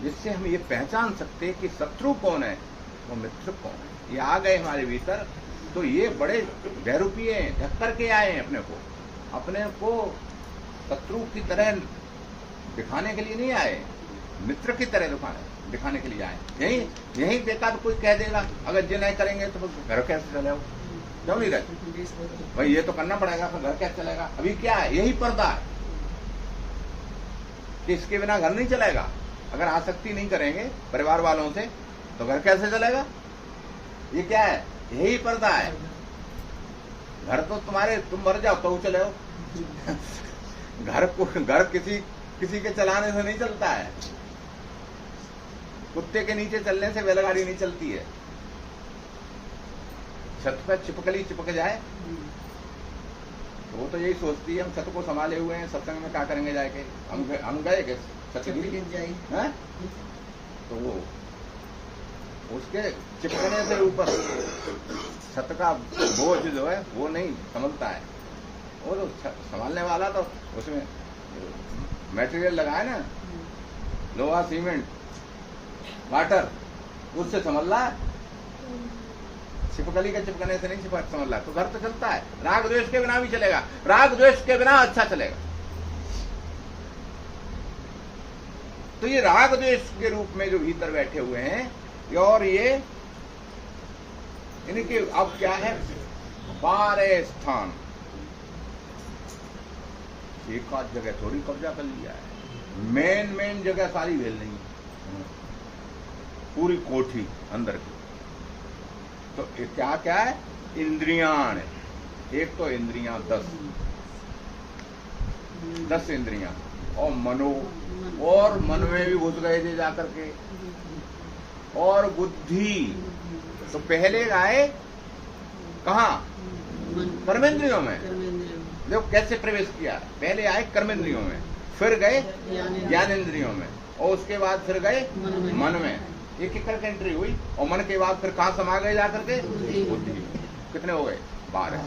जिससे हम ये पहचान सकते कि शत्रु कौन है और मित्र कौन है। ये आ गए हमारे भीतर, तो ये बड़े बहरूपीय हैं, ढक करके आए हैं अपने को शत्रु की तरह दिखाने के लिए नहीं आए, मित्र की तरह दिखाने के लिए आए। यही देखा तो कोई कह देगा अगर ये नहीं करेंगे तो घर कैसे चलेगा, क्यों नहीं रहे भाई, ये तो करना पड़ेगा, फिर घर कैसे चलेगा। अभी क्या है, यही पर्दा है कि इसके बिना घर नहीं चलेगा। अगर आसक्ति नहीं करेंगे परिवार वालों से तो घर कैसे चलेगा। ये क्या है, यही पर्दा है। घर तो तुम्हारे, तुम मर जाओ तो चले हो घर किसी के चलाने से नहीं चलता है। कुत्ते के नीचे चलने से बैलगाड़ी नहीं चलती है। छत पर चिपकली चिपक जाए तो वो तो यही सोचती है हम छत को संभाले हुए हैं, सत्संग में क्या करेंगे जाके, हम गए छत गिर जाए, तो वो उसके चिपकने से ऊपर छत का बोझ जो है वो नहीं संभलता है। वो तो संभालने वाला तो उसमें मटेरियल लगाए ना, लोहा सीमेंट वाटर, उससे संभल रहा है। चिपकली के चिपकने से नहीं संभल रहा, तो घर तो चलता है। राग द्वेष के बिना भी चलेगा, राग द्वेष के बिना अच्छा चलेगा। तो ये राग द्वेष के रूप में जो भीतर बैठे हुए हैं, और ये इनके अब क्या है, 12 स्थान एक आध जगह थोड़ी कब्जा कर लिया है, मेन जगह सारी भेल नहीं, पूरी कोठी अंदर की। तो क्या क्या है, इंद्रियां। एक तो इंद्रियां 10 इंद्रियां, और मनो, और मन में भी घुस गए थे जाकर के, और बुद्धि। तो पहले आए कहाँ? कर्मेंद्रियों में। देखो कैसे प्रवेश किया, पहले आए कर्मेंद्रियों में, फिर गए ज्ञानेंद्रियों में, और उसके बाद फिर गए मन में। एक एक करके एंट्री हुई, और मन के बाद फिर कहाँ समा गए जाकर के? बुद्धि। कितने हो गए? 12।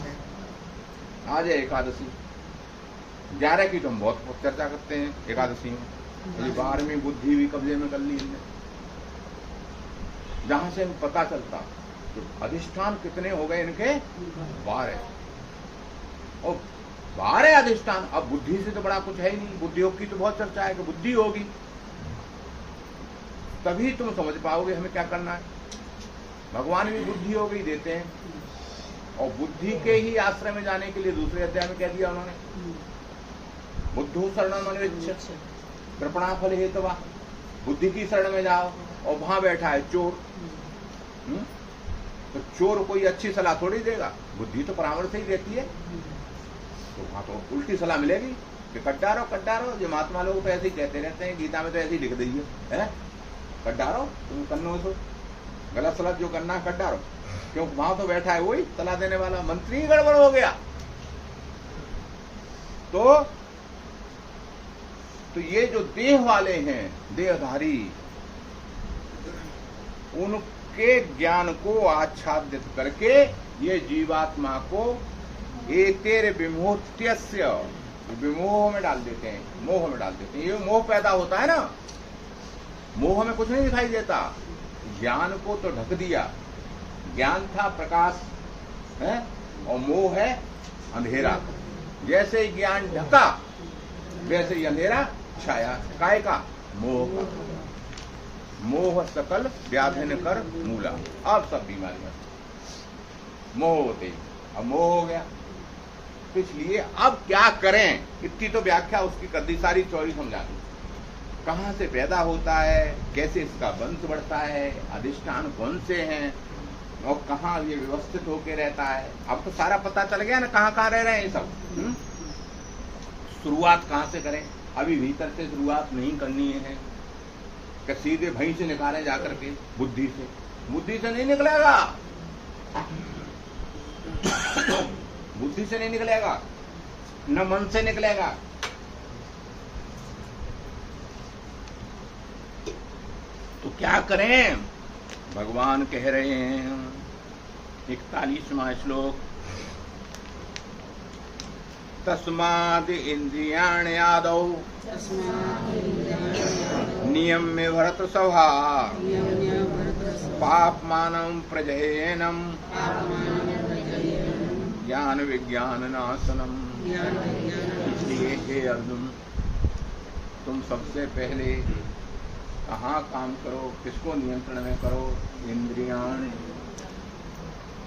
आज है एकादशी। 11 की तो हम बहुत चर्चा करते हैं एकादशी में, 12वीं बुद्धि भी कब्जे में कर ली इनने। जहां से पता चलता तो अधिष्ठान कितने हो गए इनके? 12। और 12 अधिष्ठान। अब बुद्धि से तो बड़ा कुछ है ही नहीं। बुद्धि योग की तो बहुत चर्चा है कि बुद्धि होगी, तभी तुम समझ पाओगे हमें क्या करना है। भगवान भी बुद्धि हो गई देते हैं, और बुद्धि के ही आश्रय में जाने के लिए दूसरे अध्याय में कह दिया उन्होंने, बुद्धो शरणम अन्विच्छ कृपणा फल हेतवा। बुद्धि की शरण में जाओ, और वहां बैठा है चोर। तो चोर कोई अच्छी सलाह थोड़ी देगा, बुद्धि तो परामर्श ही देती है। तो वहां तो उल्टी सलाह मिलेगी कि कट डारो। जो महात्मा लोग तो ऐसे ही कहते रहते हैं, गीता में तो ऐसे ही लिख दी है, कट डारो, तुम करनो सो गलत सलाह जो करना है कट डारो। क्यों? वहां तो बैठा है वही सलाह देने वाला, मंत्री गड़बड़ हो गया। तो ये जो देह वाले हैं, देहधारी, उनके ज्ञान को आच्छादित करके ये जीवात्मा को एतेर विमोहत्यस्य, विमोह में डाल देते हैं, मोह में डाल देते हैं। ये मोह पैदा होता है ना, मोह में कुछ नहीं दिखाई देता। ज्ञान को तो ढक दिया, ज्ञान था प्रकाश है, और मोह है अंधेरा। जैसे ही ज्ञान ढका वैसे ही अंधेरा छाया। काय का? मोह का। मोह सकल व्याधिन कर मूला। अब सब बीमारियां मोह होते ही, अब मोह हो गया। तो इसलिए अब क्या करें, इतनी तो व्याख्या उसकी कर दी, सारी चौड़ी समझा दी। कहाँ से पैदा होता है, कैसे इसका वंश बढ़ता है, अधिष्ठान कौन से हैं, और कहाँ ये व्यवस्थित होके रहता है। अब तो सारा पता चल गया ना, कहाँ कहाँ रह रहे हैं ये सब। शुरुआत कहाँ से करें? अभी भीतर से शुरुआत नहीं करनी है कि सीधे भई से निकालें जाकर के बुद्धि से। बुद्धि से नहीं निकलेगा, बुद्धि से नहीं निकलेगा, न मन से निकलेगा। तो क्या करें? भगवान कह रहे हैं 41वां श्लोक, तस्माद् इंद्रियाणि आदौ नियम्य भरत सभा पापमानं प्रजहेयनं ज्ञान विज्ञान नाशनम। इसलिए हे अर्जुन, तुम सबसे पहले कहाँ काम करो, किसको नियंत्रण में करो? इंद्रियाण।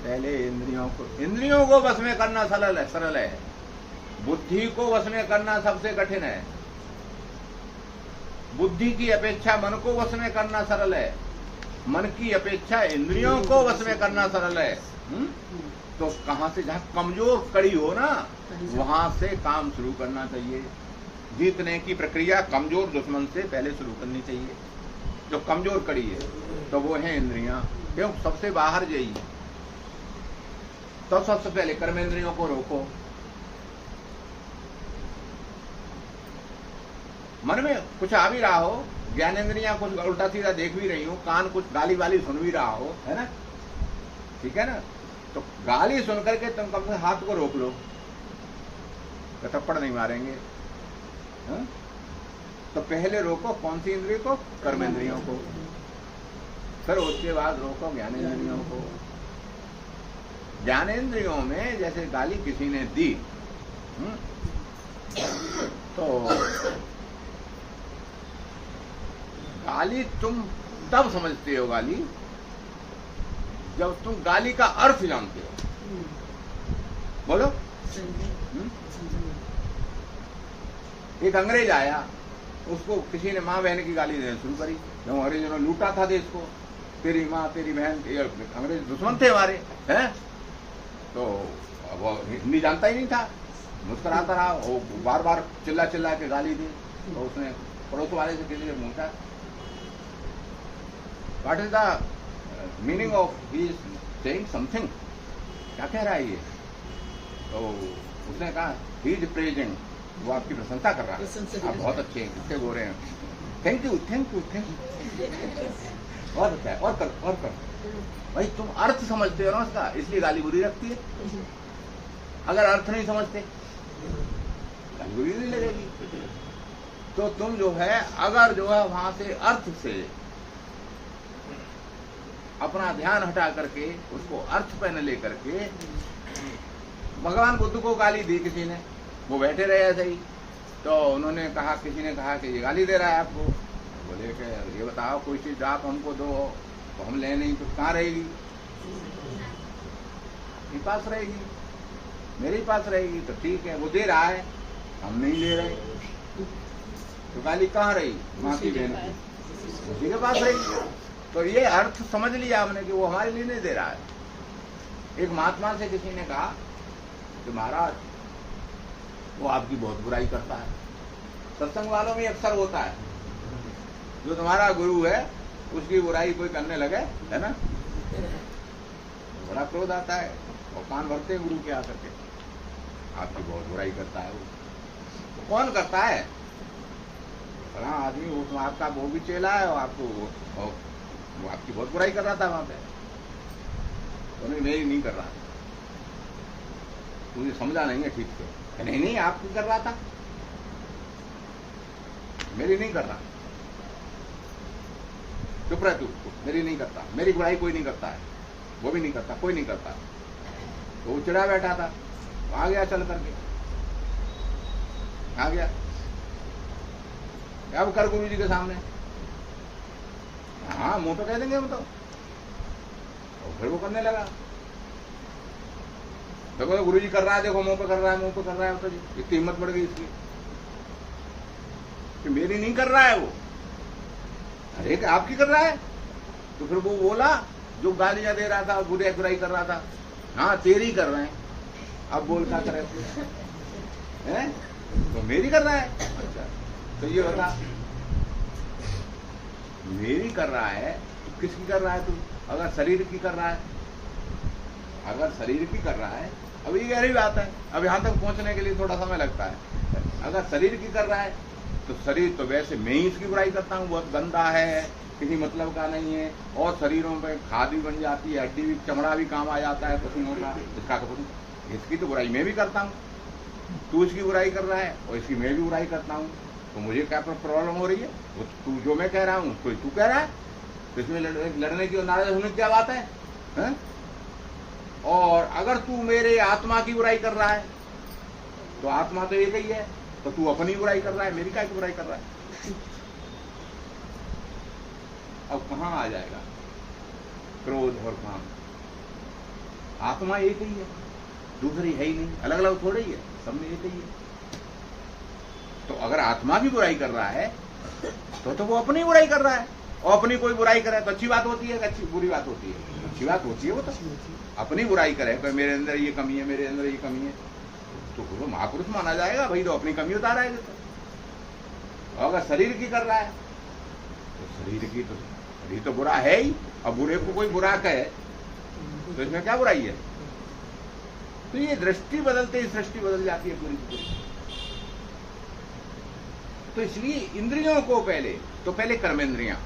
पहले इंद्रियों को वश में करना सरल है। बुद्धि को वश में करना सबसे कठिन है। बुद्धि की अपेक्षा मन को वश में करना सरल है, मन की अपेक्षा इंद्रियों को वश में करना सरल है। तो कहां से? जहां कमजोर कड़ी हो ना, वहां से काम शुरू करना चाहिए। जीतने की प्रक्रिया कमजोर दुश्मन से पहले शुरू करनी चाहिए। जो कमजोर कड़ी है तो वो है इंद्रियां। क्यों? सबसे बाहर यही। तो सबसे पहले कर्मेंद्रियों को रोको। मन में कुछ आ भी रहा हो, ज्ञानेंद्रियां कुछ उल्टा सीधा देख भी रही हो, कान कुछ गाली वाली सुन भी रहा हो, है ना, ठीक है ना, तो गाली सुन करके तुम कम से हाथ को रोक लो, तो थप्पड़ नहीं मारेंगे। हा? तो पहले रोको कौन सी इंद्रिय को? कर्मेंद्रियों को। फिर उसके बाद रोको ज्ञानेंद्रियों को। ज्ञानेंद्रियों में जैसे गाली किसी ने दी, तो गाली तुम तब समझते हो गाली जब तुम गाली का अर्थ जानते हो। बोलो। एक अंग्रेज आया, उसको किसी ने माँ बहन की गाली देना शुरू करी। जब अंग्रेजों ने लूटा था देश को, तेरी माँ तेरी बहन, अंग्रेज दुश्मन थे हमारे, हैं? तो वो हिंदी जानता ही नहीं था, मुस्कुराता रहा, वो बार बार चिल्ला चिल्ला के गाली दी। तो उसने पड़ोस वाले से किसी से पूछा, what is the meaning of he is saying something, क्या कह रहा है ये? तो उसने कहा ही इज प्रेजिंग, वो आपकी प्रशंसा कर रहा है, आप बहुत अच्छे हैं, कितने गोरे हैं, thank you thank you thank you, बहुत अच्छा है, और कर। भाई तुम अर्थ समझते हो ना उसका, इसलिए गाली बुरी लगती है। अगर अर्थ नहीं समझते गाली बुरी नहीं लगेगी। तो तुम जो है अगर जो है वहां से अर्थ से अपना ध्यान हटा करके उसको अर्थ पे न लेकर के, भगवान बुद्ध को गाली दी किसी ने, वो बैठे रहे ऐसे ही, तो उन्होंने कहा, किसी ने कहा कि ये गाली दे रहा है आपको। बोले कि ये बताओ कोई चीज आप हमको दो तो हम ले नहीं तो कहाँ रहेगी? मेरे पास रहेगी, मेरे पास रहेगी तो ठीक है, वो दे रहा है हम नहीं ले रहे, तो गाली कहाँ रही? माँ की बहन की, उसी के पास रहेगी। तो ये अर्थ समझ लिया हमने कि वो हमारे लिए नहीं दे रहा है। एक महात्मा से किसी ने कहा कि महाराज वो आपकी बहुत बुराई करता है। सत्संग वालों में अक्सर होता है, जो तुम्हारा गुरु है उसकी बुराई कोई करने लगे, है ना, बड़ा क्रोध आता है और कान भरते हैं गुरु के आकर के, आपकी बहुत बुराई करता है वो। कौन करता है? बड़ा आदमी, वो आपका वो भी चेला है और आपको वो आपकी बहुत बुराई कर रहा था वहां पे। तो नहीं नहीं कर रहा, तुझे समझा नहीं है ठीक से। नहीं आपकी कर रहा था, मेरी नहीं कर रहा, चुप रह तू, मेरी नहीं करता, मेरी बुराई कोई नहीं करता है, वो भी नहीं करता, कोई नहीं करता। तो वो चिड़ा बैठा था, आ गया चल करके, आ गया, क्या वो कर गुरु जी के सामने, हाँ मुंह पे कह देंगे हम तो। और फिर वो करने लगा, देखो गुरु जी कर रहा है, देखो मुंह पे कर रहा है, मुंह पे कर रहा है, तो जी इतनी हिम्मत बढ़ गई इसकी कि मेरी नहीं कर रहा है वो, अरे आपकी कर रहा है। तो फिर वो बोला जो गालियां दे रहा था और बुराई कर रहा था, हाँ तेरी कर रहे हैं, अब बोल क्या करे हैं? तो मेरी कर रहा है। अच्छा तो ये बता, मेरी कर रहा है तो किसकी कर रहा है तू? अगर शरीर की कर रहा है, अगर शरीर की कर रहा है, अब ये गहरी बात है, अब यहाँ तक पहुंचने के लिए थोड़ा समय लगता है। अगर शरीर की कर रहा है तो शरीर तो वैसे मैं ही इसकी बुराई करता हूँ, बहुत गंदा है, किसी मतलब का नहीं है, और शरीरों में खाद भी बन जाती है, हड्डी भी, चमड़ा भी काम आ जाता है पशुओं का, इसका कपूर, इसकी तो बुराई मैं भी करता हूँ, तू इसकी बुराई कर रहा है और इसकी मैं भी बुराई करता हूँ, तो मुझे क्या प्रॉब्लम हो रही है? वो तू जो मैं कह रहा हूँ कोई तू कह रहा है, तो इसमें लड़ने की और नाराज होने की क्या बात है? और अगर तू मेरे आत्मा की बुराई कर रहा है तो आत्मा तो एक ही है, तो तू अपनी बुराई कर रहा है, मेरी क्या की बुराई कर रहा है? अब कहाँ आ जाएगा क्रोध और काम? आत्मा एक ही है, दूसरी है ही नहीं, अलग अलग थोड़ी है, सब में एक ही है। तो अगर आत्मा भी बुराई कर रहा है तो वो अपनी बुराई कर रहा है, और अपनी कोई बुराई करे तो अच्छी बात होती है, अच्छी बुरी बात होती है, अच्छी बात होती है। वो तो अपनी बुराई करे, तो मेरे अंदर ये कमी है, मेरे अंदर ये कमी है, तो वो महापुरुष माना जाएगा भाई, तो अपनी कमी उतारा है। तो अगर शरीर की कर रहा है तो शरीर तो बुरा है ही, अब बुरे को कोई बुरा कहे तो इसमें क्या बुराई है? तो ये दृष्टि बदलते ही सृष्टि बदल जाती है पूरी की पूरी। तो इसलिए इंद्रियों को पहले कर्मेंद्रियां,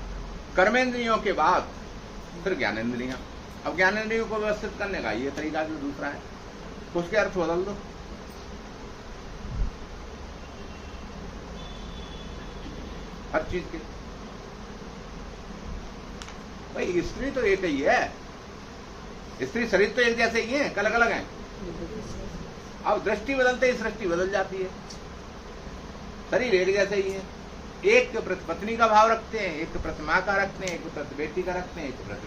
कर्मेंद्रियों के बाद फिर ज्ञानेंद्रियां। अब ज्ञानेंद्रियों को व्यवस्थित करने का ये तरीका जो दूसरा है, तो उसके अर्थ बदल दो। हर चीज के भाई, स्त्री तो एक ही है, स्त्री शरीर तो एक जैसे ही है, अलग अलग है। अब दृष्टि बदलते ही सृष्टि बदल जाती है। शरीर एक जैसे ही है, एक के प्रति पत्नी का भाव रखते हैं, एक के प्रति माँ का रखते हैं, एक के प्रति बेटी का रखते हैं, एक के प्रति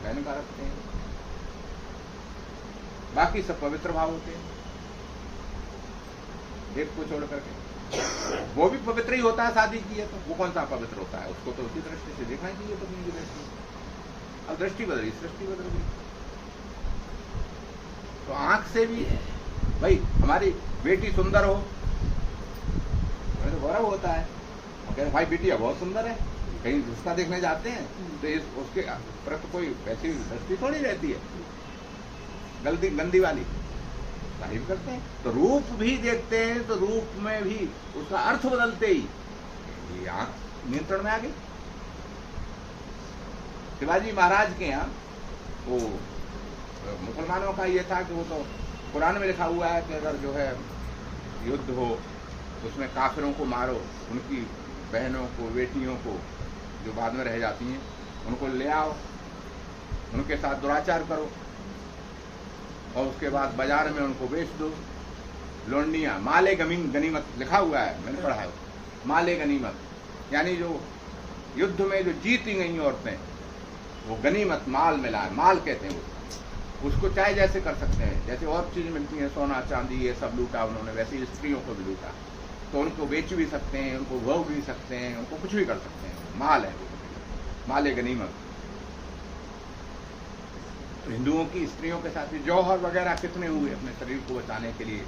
बहन का रखते हैं, बाकी सब पवित्र भाव होते हैं एक को छोड़ करके। वो भी पवित्र ही होता है, शादी की है तो वो कौन सा पवित्र होता है? उसको तो उसी दृष्टि से देखना चाहिए, पत्नी की दृष्टि। अब दृष्टि बदली, सृष्टि बदल गई। तो आंख से भी भाई, हमारी बेटी सुंदर हो हमें तो गौरव होता है। हम कह रहे भाई बिटिया बहुत सुंदर है, कहीं रिश्ता देखने जाते हैं तो उसके प्रति कोई वैसी दृष्टि थोड़ी रहती है गंदी वाली, तारीफ करते हैं। तो रूप भी देखते हैं तो रूप में भी उसका अर्थ बदलते ही ये आंख नियंत्रण में आ गई। शिवाजी महाराज के यहाँ वो मुसलमानों का ये था कि वो तो कुरान में लिखा हुआ है कि अगर जो है युद्ध हो उसमें काफिरों को मारो, उनकी बहनों को बेटियों को जो बाद में रह जाती हैं उनको ले आओ, उनके साथ दुराचार करो और उसके बाद बाजार में उनको बेच दो। लोंडियाँ माले गनीमत लिखा हुआ है, मैंने पढ़ा है। माले गनीमत यानी जो युद्ध में जो जीती गई औरतें वो गनीमत माल मिला है, माल कहते हैं वो। उसको चाहे जैसे कर सकते हैं, जैसे और चीज़ मिलती है सोना चांदी ये सब लूटा उन्होंने, वैसे ही स्त्रियों को भी लूटा। तो उनको बेच भी सकते हैं, उनको भोग भी सकते हैं, उनको कुछ भी कर सकते हैं। माल है वो, माले गनीमत। तो हिंदुओं की स्त्रियों के साथ भी जौहर वगैरह कितने हुए अपने शरीर को बचाने के लिए।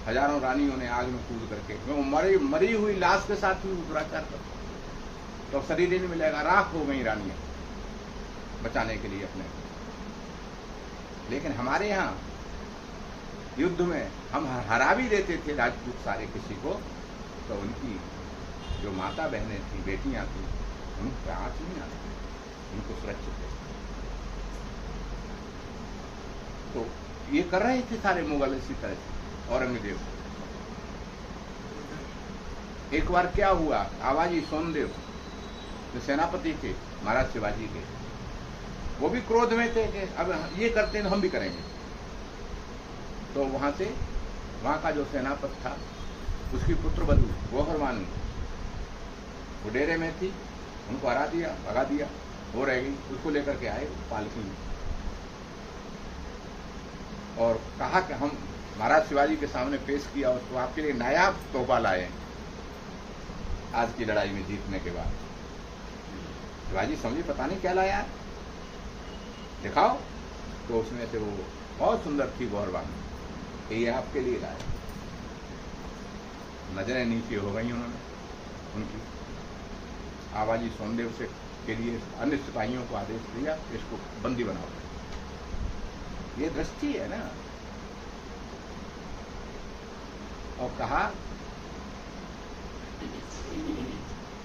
हजारों रानियों ने आग में कूद करके, वो मरी हुई लाश के साथ भी दुराचार करते, तो शरीर ही नहीं मिलेगा, राख हो गई रानियां बचाने के लिए अपने। लेकिन हमारे यहाँ युद्ध में हम हरा भी देते थे राजपूत सारे किसी को, तो उनकी जो माता बहनें थी, बेटियां थी, उनको आंच नहीं आती, उनको सुरक्षित थे। तो ये कर रहे थे सारे मुगल इसी तरह से। औरंगजेब एक बार क्या हुआ, आवाजी सोनदेव जो सेनापति थे महाराज शिवाजी के, वो भी क्रोध में थे कि अब ये करते हैं हम भी करेंगे। तो वहां का जो सेनापति था उसकी पुत्र बधू गोहरवानी वो डेरे में थी, उनको हरा दिया, भगा दिया, वो रह गई। उसको लेकर के आए पालकी में और कहा कि हम महाराज शिवाजी के सामने पेश किया उसको, आपके लिए नायाब तोहफा लाए आज की लड़ाई में जीतने के बाद। शिवाजी समझे पता नहीं क्या लाया, दिखाओ। तो उसमें से वो बहुत सुंदर थी गोहरवानी, ये आपके लिए लाए। नजरें नीचे हो गई उन्होंने उनकी। आवाजी सोनदेव से के लिए अन्य सिपाहियों को आदेश दिया इसको बंदी बनाओ। ये दृष्टि है ना। और कहा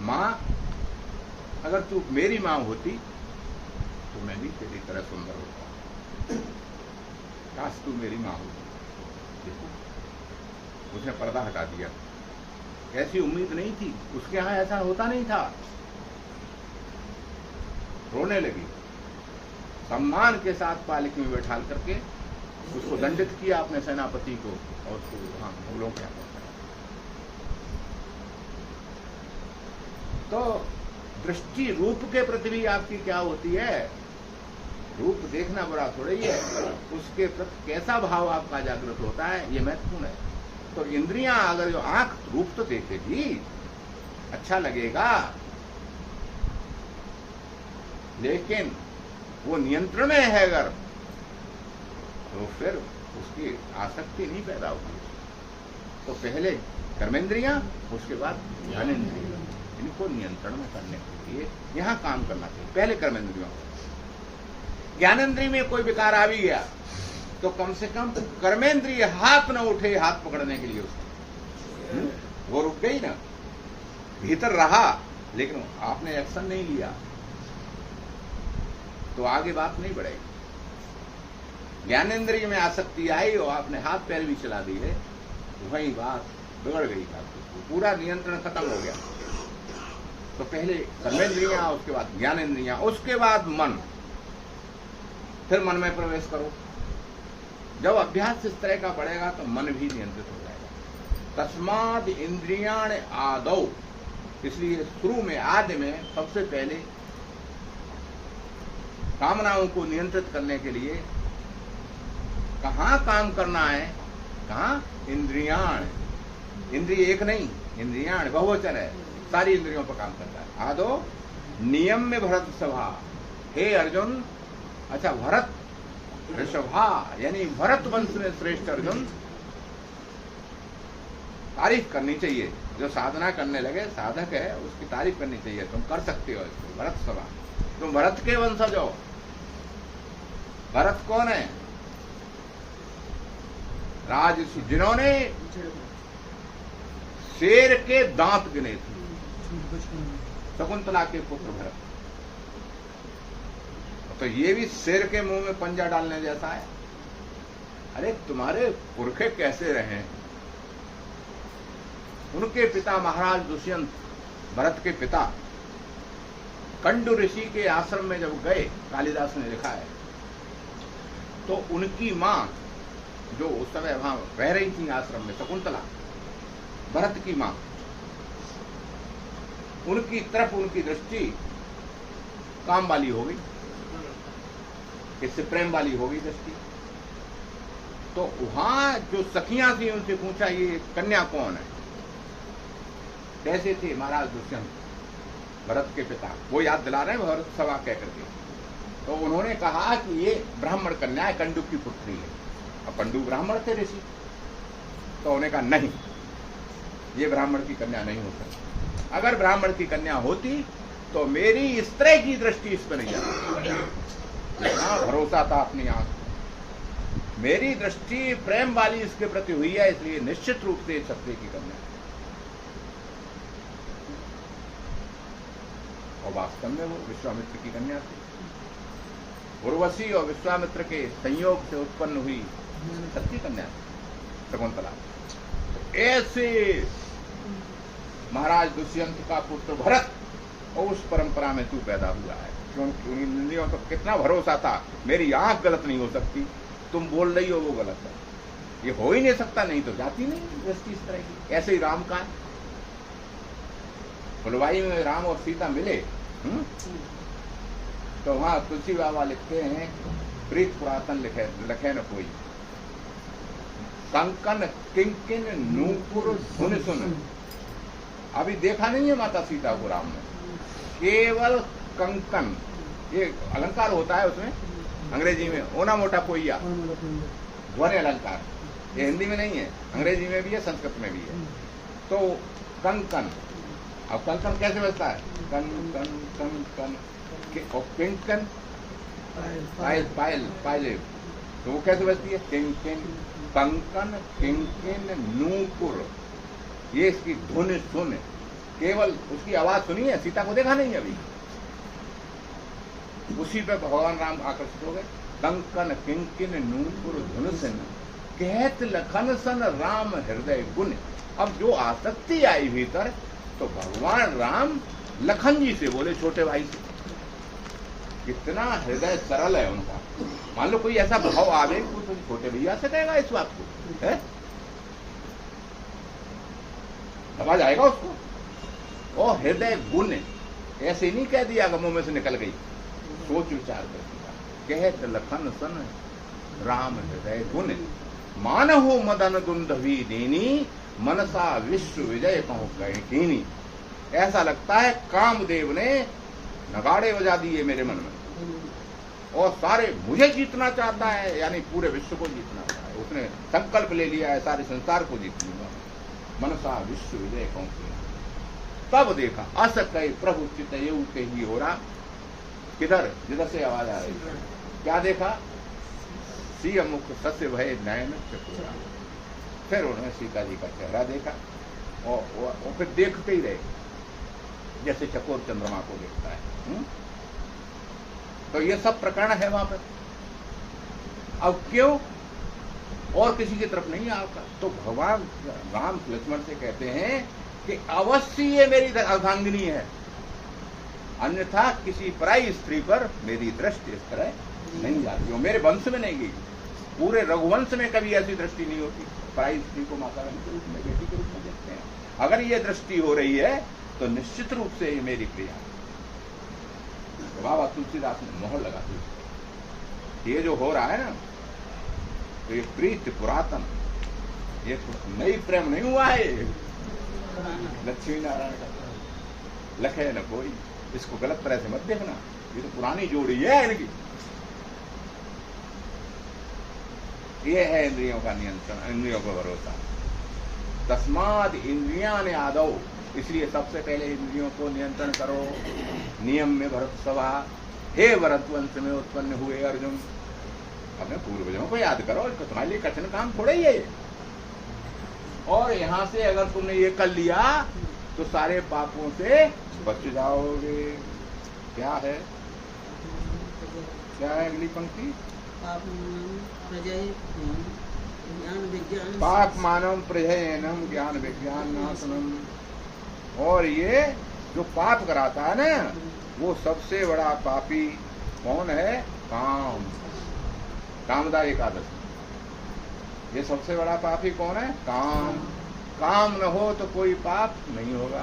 मां अगर तू मेरी मां होती तो मैं भी तेरी तरह सुंदर होता, काश तू मेरी मां होती। देखो उसने पर्दा हटा दिया, ऐसी उम्मीद नहीं थी, उसके यहां ऐसा होता नहीं था। रोने लगी, सम्मान के साथ पालकी में बैठाल करके उसको दंडित किया अपने सेनापति को और उसको वहां मुगलों के यहाँ। तो दृष्टि रूप के प्रति भी आपकी क्या होती है, रूप देखना बड़ा थोड़ा ही है, उसके प्रति कैसा भाव आपका जागृत होता है ये महत्वपूर्ण है। तो इंद्रियां अगर जो आंख रूप तो देखेगी, अच्छा लगेगा, लेकिन वो नियंत्रण में है अगर, तो फिर उसकी आसक्ति नहीं पैदा होगी। तो पहले कर्मेंद्रियां, उसके बाद ज्ञानेंद्रियां, इनको नियंत्रण में करने के लिए यहां काम करना चाहिए। पहले कर्मेंद्रियों, ज्ञानेंद्रिय में कोई विकार आ भी गया तो कम से कम कर्मेंद्रिय हाथ न उठे हाथ पकड़ने के लिए उसको, वो रुक गई ना, भीतर रहा लेकिन आपने एक्शन नहीं लिया तो आगे बात नहीं बढ़ेगी। ज्ञानेंद्रिय में आसक्ति आई और आपने हाथ पैर भी चला दी है, वही बात बिगड़ गई, पूरा नियंत्रण खत्म हो गया। तो पहले कर्मेंद्रियां, उसके बाद ज्ञानेंद्रियां, उसके बाद मन, फिर मन में प्रवेश करो। जब अभ्यास इस तरह का बढ़ेगा तो मन भी नियंत्रित हो जाएगा। तस्माद इंद्रियाण आदौ, इसलिए शुरू में आदि में सबसे पहले कामनाओं को नियंत्रित करने के लिए कहाँ काम करना है, कहाँ, इंद्रियाण। इंद्रिय एक नहीं, इंद्रियाण बहुवचन है, सारी इंद्रियों पर काम करता है। आदो नियम में भरत सभा, हे अर्जुन, अच्छा भरत ऋषभा यानी भरत वंश में श्रेष्ठ अर्जुन, तारीफ करनी चाहिए। जो साधना करने लगे साधक है उसकी तारीफ करनी चाहिए। तुम कर सकते हो इसको। भरत सभा, तुम भरत के वंशज हो। भरत कौन है? राजऋषि जिन्होंने शेर के दांत गिने थे, शकुंतला के पुत्र भरत। तो ये भी शेर के मुंह में पंजा डालने जैसा है। अरे तुम्हारे पुरखे कैसे रहे? उनके पिता महाराज दुष्यंत, भरत के पिता, कंडु ऋषि के आश्रम में जब गए, कालिदास ने लिखा है, तो उनकी मां जो उस समय वहां रह रही थी आश्रम में, शकुंतला, भरत की मां, उनकी तरफ उनकी दृष्टि काम वाली हो गई, इससे प्रेम वाली हो गई दृष्टि। तो वहां जो सखियां थी उनसे पूछा ये कन्या कौन है? कैसे थे महाराज दुष्यंत, भरत के पिता, वो याद दिला रहे हैं भरत सभा कह करके। तो उन्होंने कहा कि ये ब्राह्मण कन्या है, कंडू की पुत्री है। अब कंडू ब्राह्मण थे ऋषि, तो उन्होंने कहा नहीं, ये ब्राह्मण की कन्या नहीं हो सकती। अगर ब्राह्मण की कन्या होती तो मेरी इस तरह की दृष्टि इस पर नहीं जाती। इतना भरोसा था अपनी आंख। मेरी दृष्टि प्रेम वाली इसके प्रति हुई है, इसलिए निश्चित रूप से क्षत्रिय की कन्या है। और वास्तव में वो विश्वामित्र की कन्या थी। उर्वशी और विश्वामित्र के संयोग से उत्पन्न हुई सच्ची कन्या थी शकुंतला। ऐसे महाराज दुष्यंत का पुत्र भरत, और उस परंपरा में तू पैदा हुआ है। क्योंकि इंद्रियों को कितना भरोसा था, मेरी आंख गलत नहीं हो सकती, तुम बोल रही हो वो गलत है, ये हो ही नहीं सकता, नहीं तो जाती नहीं दृष्टि इस तरह की। ऐसे ही राम का है, फुलवाई में राम और सीता मिले, तो वहां तुलसी बाबा लिखते हैं, प्रीत पुरातन लिखे न कोई, कंकन किंकिन नूपुर धुन सुन। अभी देखा नहीं है माता सीता को राम ने, केवल कंकन, ये अलंकार होता है उसमें, अंग्रेजी में ओना मोटा पोइया, ध्वनि अलंकार, ये हिंदी में नहीं है, अंग्रेजी में भी है, संस्कृत में भी है। तो कंकन, अब कंकन कैसे बजता है? कन कन कन कन, और किंकन पायल पायल पायल, तो वो कैसे बजती है? किंकिन कंकन किंकिन नूपुर, ये इसकी धुन सुन। केवल उसकी आवाज सुनी है, सीता को देखा नहीं अभी, उसी पे भगवान राम आकर्षित हो गए। कंकन किंकिन नूपुर धुन सुन, कहत लखन सन राम हृदय गुण। अब जो आसक्ति आई भीतर, तो भगवान राम लखन जी से बोले, छोटे भाई से। कितना हृदय सरल है उनका। मान लो कोई ऐसा भाव आवे, तो छोटे भैया से कहेगा इस बात को, है समझ आएगा उसको। और हृदय गुण, ऐसे नहीं कह दिया कि मुंह में से निकल गई, सोच विचार कर दिया। कहत लखन सन राम हृदय गुण, मानहु मदन दुंदवी दीनी, मनसा विश्व विजय कहूं कहीं। ऐसा लगता है कामदेव ने नगाड़े बजा दिए मेरे मन में, और सारे मुझे जीतना चाहता है, यानी पूरे विश्व को जीतना चाहता है। उसने संकल्प ले लिया है सारे संसार को जीत लूंगा, मनसा विश्व विजय कहूं कहीं। तब देखा अस कई प्रभु चित के ही हो रहा। किधर? जिधर से आवाज आ रही, क्या देखा? सिय मुख सस्य भय नयन चकोरा। फिर उन्होंने सीता जी का चेहरा देखा, और फिर देखते ही रहे जैसे चकोर चंद्रमा को देखता है। तो ये सब प्रकरण है वहां पर। अब क्यों और किसी की तरफ नहीं आता? तो भगवान राम लक्ष्मण से कहते हैं कि अवश्य ये मेरी अर्धांगिनी है, अन्यथा किसी पराई स्त्री पर मेरी दृष्टि इस तरह नहीं जाती हो। मेरे वंश में नहीं गई, पूरे रघुवंश में कभी ऐसी दृष्टि नहीं होती। पराई स्त्री को माता रानी के रूप में, बेटी के रूप में देखते हैं। अगर ये दृष्टि हो रही है तो निश्चित रूप से ये मेरी प्रिया। तो बाबा तुलसीदास ने मोहर लगा दी। ये जो हो रहा है ना, तो ये प्रीत पुरातन, ये नई प्रेम नहीं हुआ है। लक्ष्मी नारायण का लखे न कोई, इसको गलत तरह से मत देखना, ये तो पुरानी जोड़ी है इनकी। ये है इंद्रियों का नियंत्रण, इंद्रियों का भरोसा। तस्माद इंद्रियान आदौ, इसलिए सबसे पहले इंद्रियों को नियंत्रण करो। नियम में भरत सभा, हे भरतवंश में उत्पन्न हुए अर्जुन, अपने पूर्वजों को याद करो, तुम्हारे लिए कठिन काम थोड़ा ही है। और यहां से अगर तुमने ये कर लिया तो सारे पापों से बच जाओगे। क्या है, क्या है अगली पंक्ति? पाप मानव प्रजयनम ज्ञान विज्ञान नाशनम। और ये जो पाप कराता है ना, वो सबसे बड़ा पापी कौन है? काम, कामदा एकादशी। ये सबसे बड़ा पापी कौन है? काम। काम न हो तो कोई पाप नहीं होगा।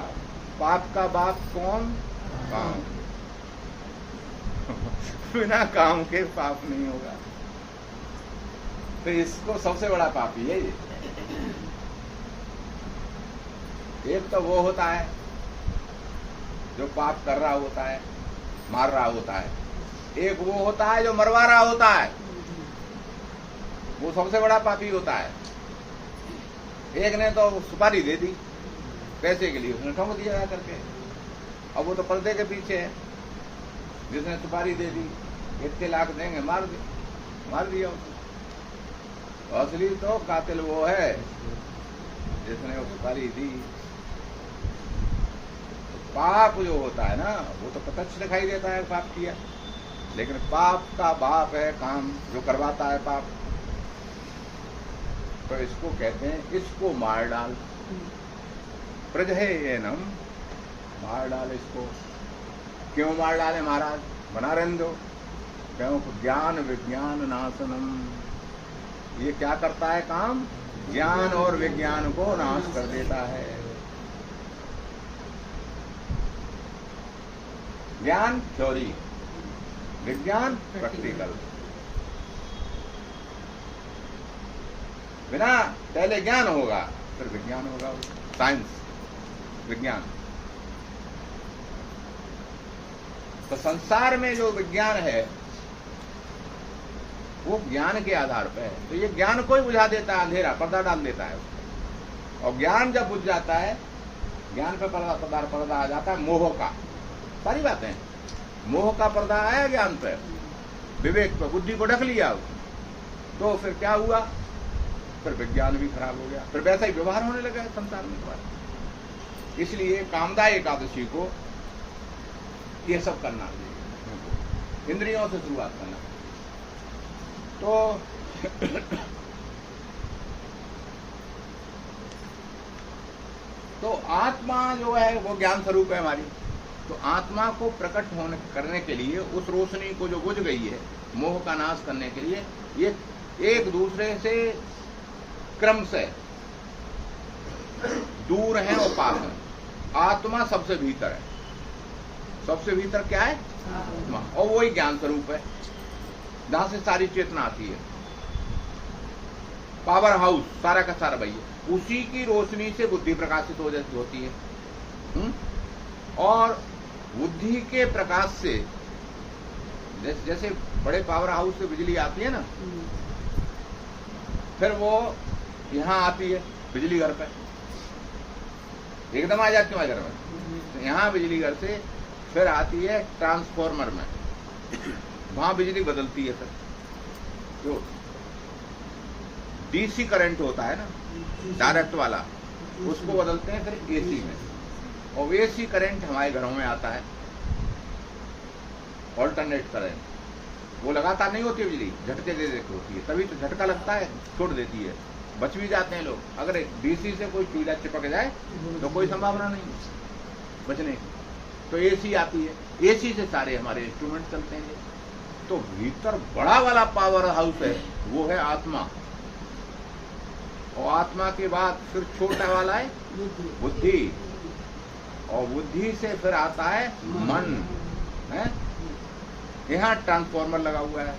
पाप का बाप कौन? काम। बिना काम के पाप नहीं होगा। तो इसको सबसे बड़ा पापी है ये। एक तो वो होता है जो पाप कर रहा होता है, मार रहा होता है। एक वो होता है जो मरवा रहा होता है, वो सबसे बड़ा पापी होता है। एक ने तो सुपारी दे दी पैसे के लिए, उसने ठोक दिया करके। अब वो तो पर्दे के पीछे है। जिसने सुपारी दे दी, इतने लाख देंगे, मार दिया उसने। असली तो कातिल वो है जिसने वो सुपारी दी। पाप जो होता है ना, वो तो प्रत्यक्ष दिखाई देता है पाप किया, लेकिन पाप का बाप है काम, जो करवाता है पाप। तो इसको कहते हैं, इसको मार डाल। प्रजहेयनम, मार डाल इसको। क्यों मार डाले महाराज? बना रहने दो। क्यों? ज्ञान विज्ञान नाशनम। ये क्या करता है काम? ज्ञान और विज्ञान को नाश कर देता है। ज्ञान थ्योरी, विज्ञान प्रैक्टिकल। बिना पहले ज्ञान होगा फिर विज्ञान होगा, साइंस विज्ञान। तो संसार में जो विज्ञान है वो ज्ञान के आधार पर है। तो ये ज्ञान को ही बुझा देता है, अंधेरा पर्दा डाल देता है। और ज्ञान जब बुझ जाता है, ज्ञान पे पर्दा आ जाता है मोह का। सारी बातें, मोह का पर्दा आया ज्ञान पे, विवेक पे, बुद्धि को ढक लिया, तो फिर क्या हुआ? फिर विज्ञान भी खराब हो गया, फिर वैसा ही व्यवहार होने लगा संसार में। इसलिए कामदा एकादशी को ये सब करना चाहिए, इंद्रियों से शुरुआत करना। तो आत्मा जो है वो ज्ञान स्वरूप है हमारी। तो आत्मा को प्रकट करने के लिए, उस रोशनी को जो बुझ गई है, मोह का नाश करने के लिए, ये एक दूसरे से क्रम से दूर है और पास है। आत्मा सबसे भीतर है। सबसे भीतर क्या है? आत्मा। और वही ज्ञान स्वरूप है, जहां से सारी चेतना आती है। पावर हाउस सारा का सारा वही है। उसी की रोशनी से बुद्धि प्रकाशित होती है। और बुद्धि के प्रकाश से, जैसे बड़े पावर हाउस से बिजली आती है ना, फिर वो यहाँ आती है बिजली घर पे, एकदम आ जाती है घर में। यहाँ बिजली घर से फिर आती है ट्रांसफॉर्मर में, वहां बिजली बदलती है। फिर जो डीसी करंट होता है ना, डायरेक्ट वाला, उसको बदलते हैं फिर एसी में। और एसी करंट हमारे घरों में आता है, ऑल्टरनेट करंट। वो लगातार नहीं होती बिजली, झटके दे देती होती है, तभी तो झटका लगता है, छोड़ देती है, बच भी जाते हैं लोग। अगर डीसी से कोई चूल्हा चिपक जाए तो कोई संभावना नहीं बचने की। तो एसी आती है, एसी से सारे हमारे इंस्ट्रूमेंट चलते हैं। तो भीतर बड़ा वाला पावर हाउस है, वो है आत्मा। और आत्मा के बाद फिर छोटा वाला है बुद्धि। और बुद्धि से फिर आता है मन, है। यहाँ ट्रांसफॉर्मर लगा हुआ है,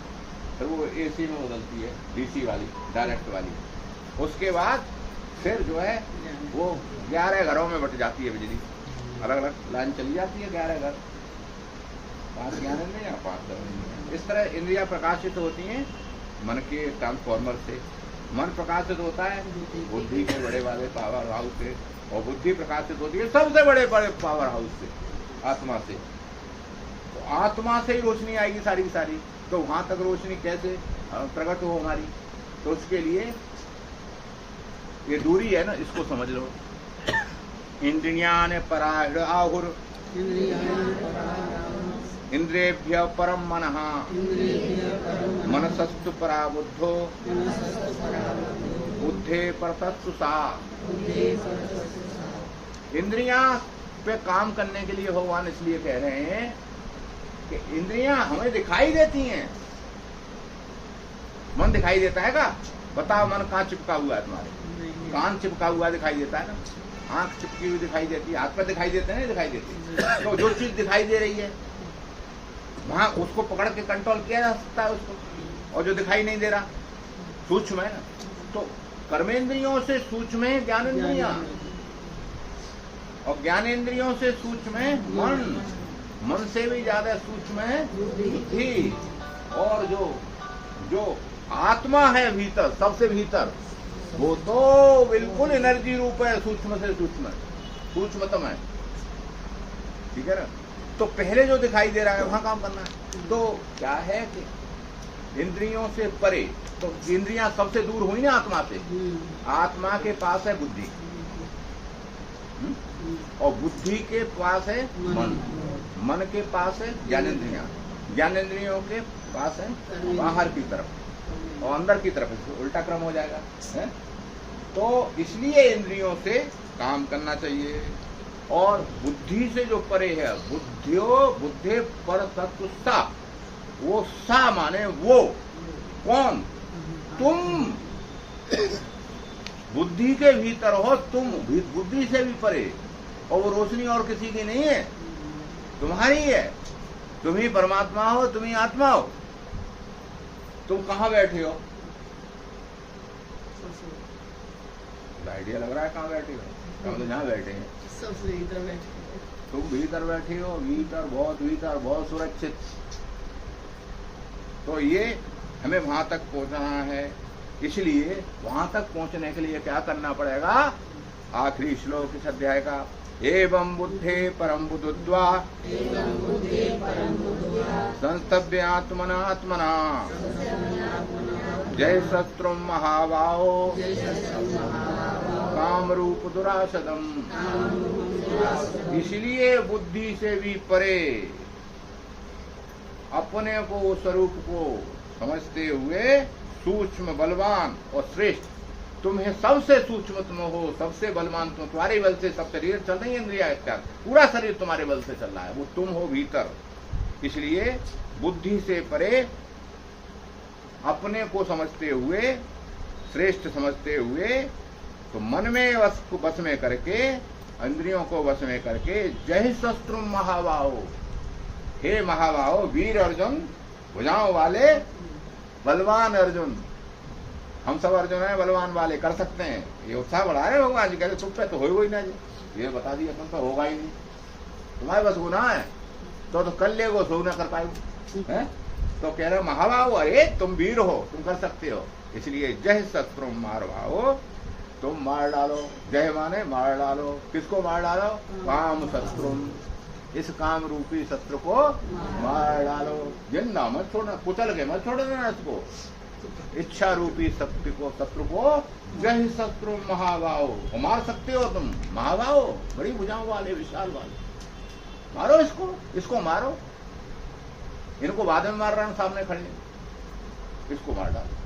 फिर वो एसी में बदलती है, डीसी वाली, डायरेक्ट वाली। उसके बाद फिर जो है वो 11 घरों में बट जाती है बिजली, अलग अलग लाइन चली जाती है 11 घर, 5 11 में या 5 घर। इस तरह इंद्रियां प्रकाशित होती हैं मन के ट्रांसफॉर्मर से। मन प्रकाशित होता है बुद्धि के बड़े वाले पावर हाउस से, और बुद्धि प्रकाशित होती है सबसे बड़े बड़े पावर हाउस से, आत्मा से। तो आत्मा से ही रोशनी आएगी सारी की सारी। तो वहां तक रोशनी कैसे प्रकट हो हमारी? तो उसके लिए ये दूरी है ना, इसको समझ लो। इंद्रियान परायण आहुर इंद्रियभ्य परम मनः मनसस्तु परा बुद्धो बुद्धे परतस्तु सा। इंद्रियां पे काम करने के लिए भगवान इसलिए कह रहे हैं कि इंद्रियां हमें दिखाई देती हैं। मन दिखाई देता है का? बताओ, मन कहाँ चिपका हुआ है तुम्हारे? कान चिपका हुआ दिखाई देता है ना, आंख चिपकी हुई दिखाई देती है, हाथ पे दिखाई देते हैं, दिखाई देती। तो जो चीज दिखाई दे रही है वहां उसको पकड़ के कंट्रोल किया जा सकता है उसको, और जो दिखाई नहीं दे रहा सूक्ष्म है ना। तो कर्मेंद्रियों से सूक्ष्म है ज्ञानेंद्रियां, और ज्ञानेंद्रियों से सूक्ष्म है मन, मन से भी ज्यादा सूक्ष्म है बुद्धि। और जो आत्मा है भीतर, सबसे भीतर, वो तो बिल्कुल एनर्जी रूप है, सूक्ष्म से सूक्ष्म, सूक्ष्मतम है। ठीक है ना? तो पहले जो दिखाई दे रहा है वहां काम करना है। तो क्या है कि इंद्रियों से परे, तो इंद्रियां सबसे दूर हुई ना आत्मा से, आत्मा के पास है बुद्धि, और बुद्धि के पास है मन, मन के पास है ज्ञानेंद्रियां, ज्ञानेंद्रियों के पास है बाहर की तरफ, और अंदर की तरफ उल्टा क्रम हो जाएगा है? तो इसलिए इंद्रियों से काम करना चाहिए। और बुद्धि से जो परे है, बुद्धे पर तत्व सा, वो सा माने वो कौन? तुम बुद्धि के भीतर हो, तुम बुद्धि से भी परे, और वो रोशनी और किसी की नहीं है, तुम्हारी है। तुम ही परमात्मा हो, तुम ही आत्मा हो। तुम कहाँ बैठे हो? आइडिया लग रहा है कहाँ बैठे हो? हम तो जहाँ बैठे हैं सबसे भीतर बैठे। तुम भीतर बैठे हो, भीतर बहुत सुरक्षित। तो ये हमें वहां तक पहुंचना है। इसलिए वहां तक पहुंचने के लिए क्या करना पड़ेगा? आखिरी श्लोक इस अध्याय का, एवं बुद्धे परम बुद्धत्वा संस्तभ्य आत्मना जय शत्रु महाबाहो काम रूप दुरासदम। इसलिए बुद्धि से भी परे अपने को, स्वरूप को समझते हुए सूक्ष्म, बलवान और श्रेष्ठ, तुम्हें सबसे सूक्ष्म तुम हो, सबसे बलवान तुम, तुम्हारे बल से सब शरीर चल रही है, इंद्रिया इत्यादि, पूरा शरीर तुम्हारे बल से चल रहा है, वो तुम हो भीतर। इसलिए बुद्धि से परे अपने को समझते हुए, श्रेष्ठ समझते हुए, तो मन में वश में करके, इंद्रियों को वश में करके, जय शत्रु महाबाहो, हे महाबाहो, वीर अर्जुन, भुजाओं वाले बलवान अर्जुन, हम सब अर्जुन हैं बलवान वाले, कर सकते हैं। ये उत्साह बढ़ा रहे भगवान जी, कहते तुम पे तो हो ही ना जी, ये बता दिया तुम तो होगा ही नहीं, तुम्हारे बस गुनाह है, तो कर लेगो, सो ना कर पाएगो है? तो कह रहे महाबाहो, अरे तुम वीर हो, तुम कर सकते हो। इसलिए जय शत्रु मार भाओ, तुम मार डालो। जय माने मार डालो। किसको मार डालो? काम शत्रु, इस काम रूपी शत्रु को मार डालो। जिंदा मत छोड़ना, कुचल के मत छोड़ देना इसको, इच्छा रूपी शत्रु को जय शत्रु महाबाहो, मार सकते हो तुम। महाबाहो, बड़ी भुजाओं वाले, विशाल वाले, मारो इसको, इसको मारो। इनको बाद में मार रहा हूं, सामने खड़े, इसको मार डालो।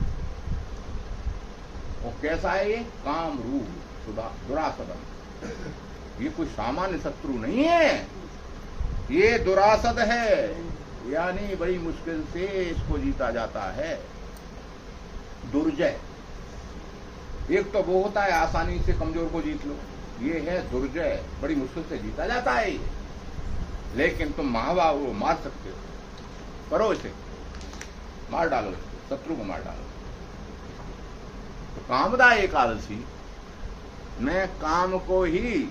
और कैसा है ये? काम रूप दुरासदम। ये कोई सामान्य शत्रु नहीं है, ये दुरासद है, यानी बड़ी मुश्किल से इसको जीता जाता है। दुर्जय, एक तो वो होता है आसानी से कमजोर को जीत लो, ये है दुर्जय, बड़ी मुश्किल से जीता जाता है ये। लेकिन तुम महाबाहो, मार सकते हो, करो इसे, मार डालो इसको, शत्रु को मार डालो। तो कामदा एकादशी में काम को ही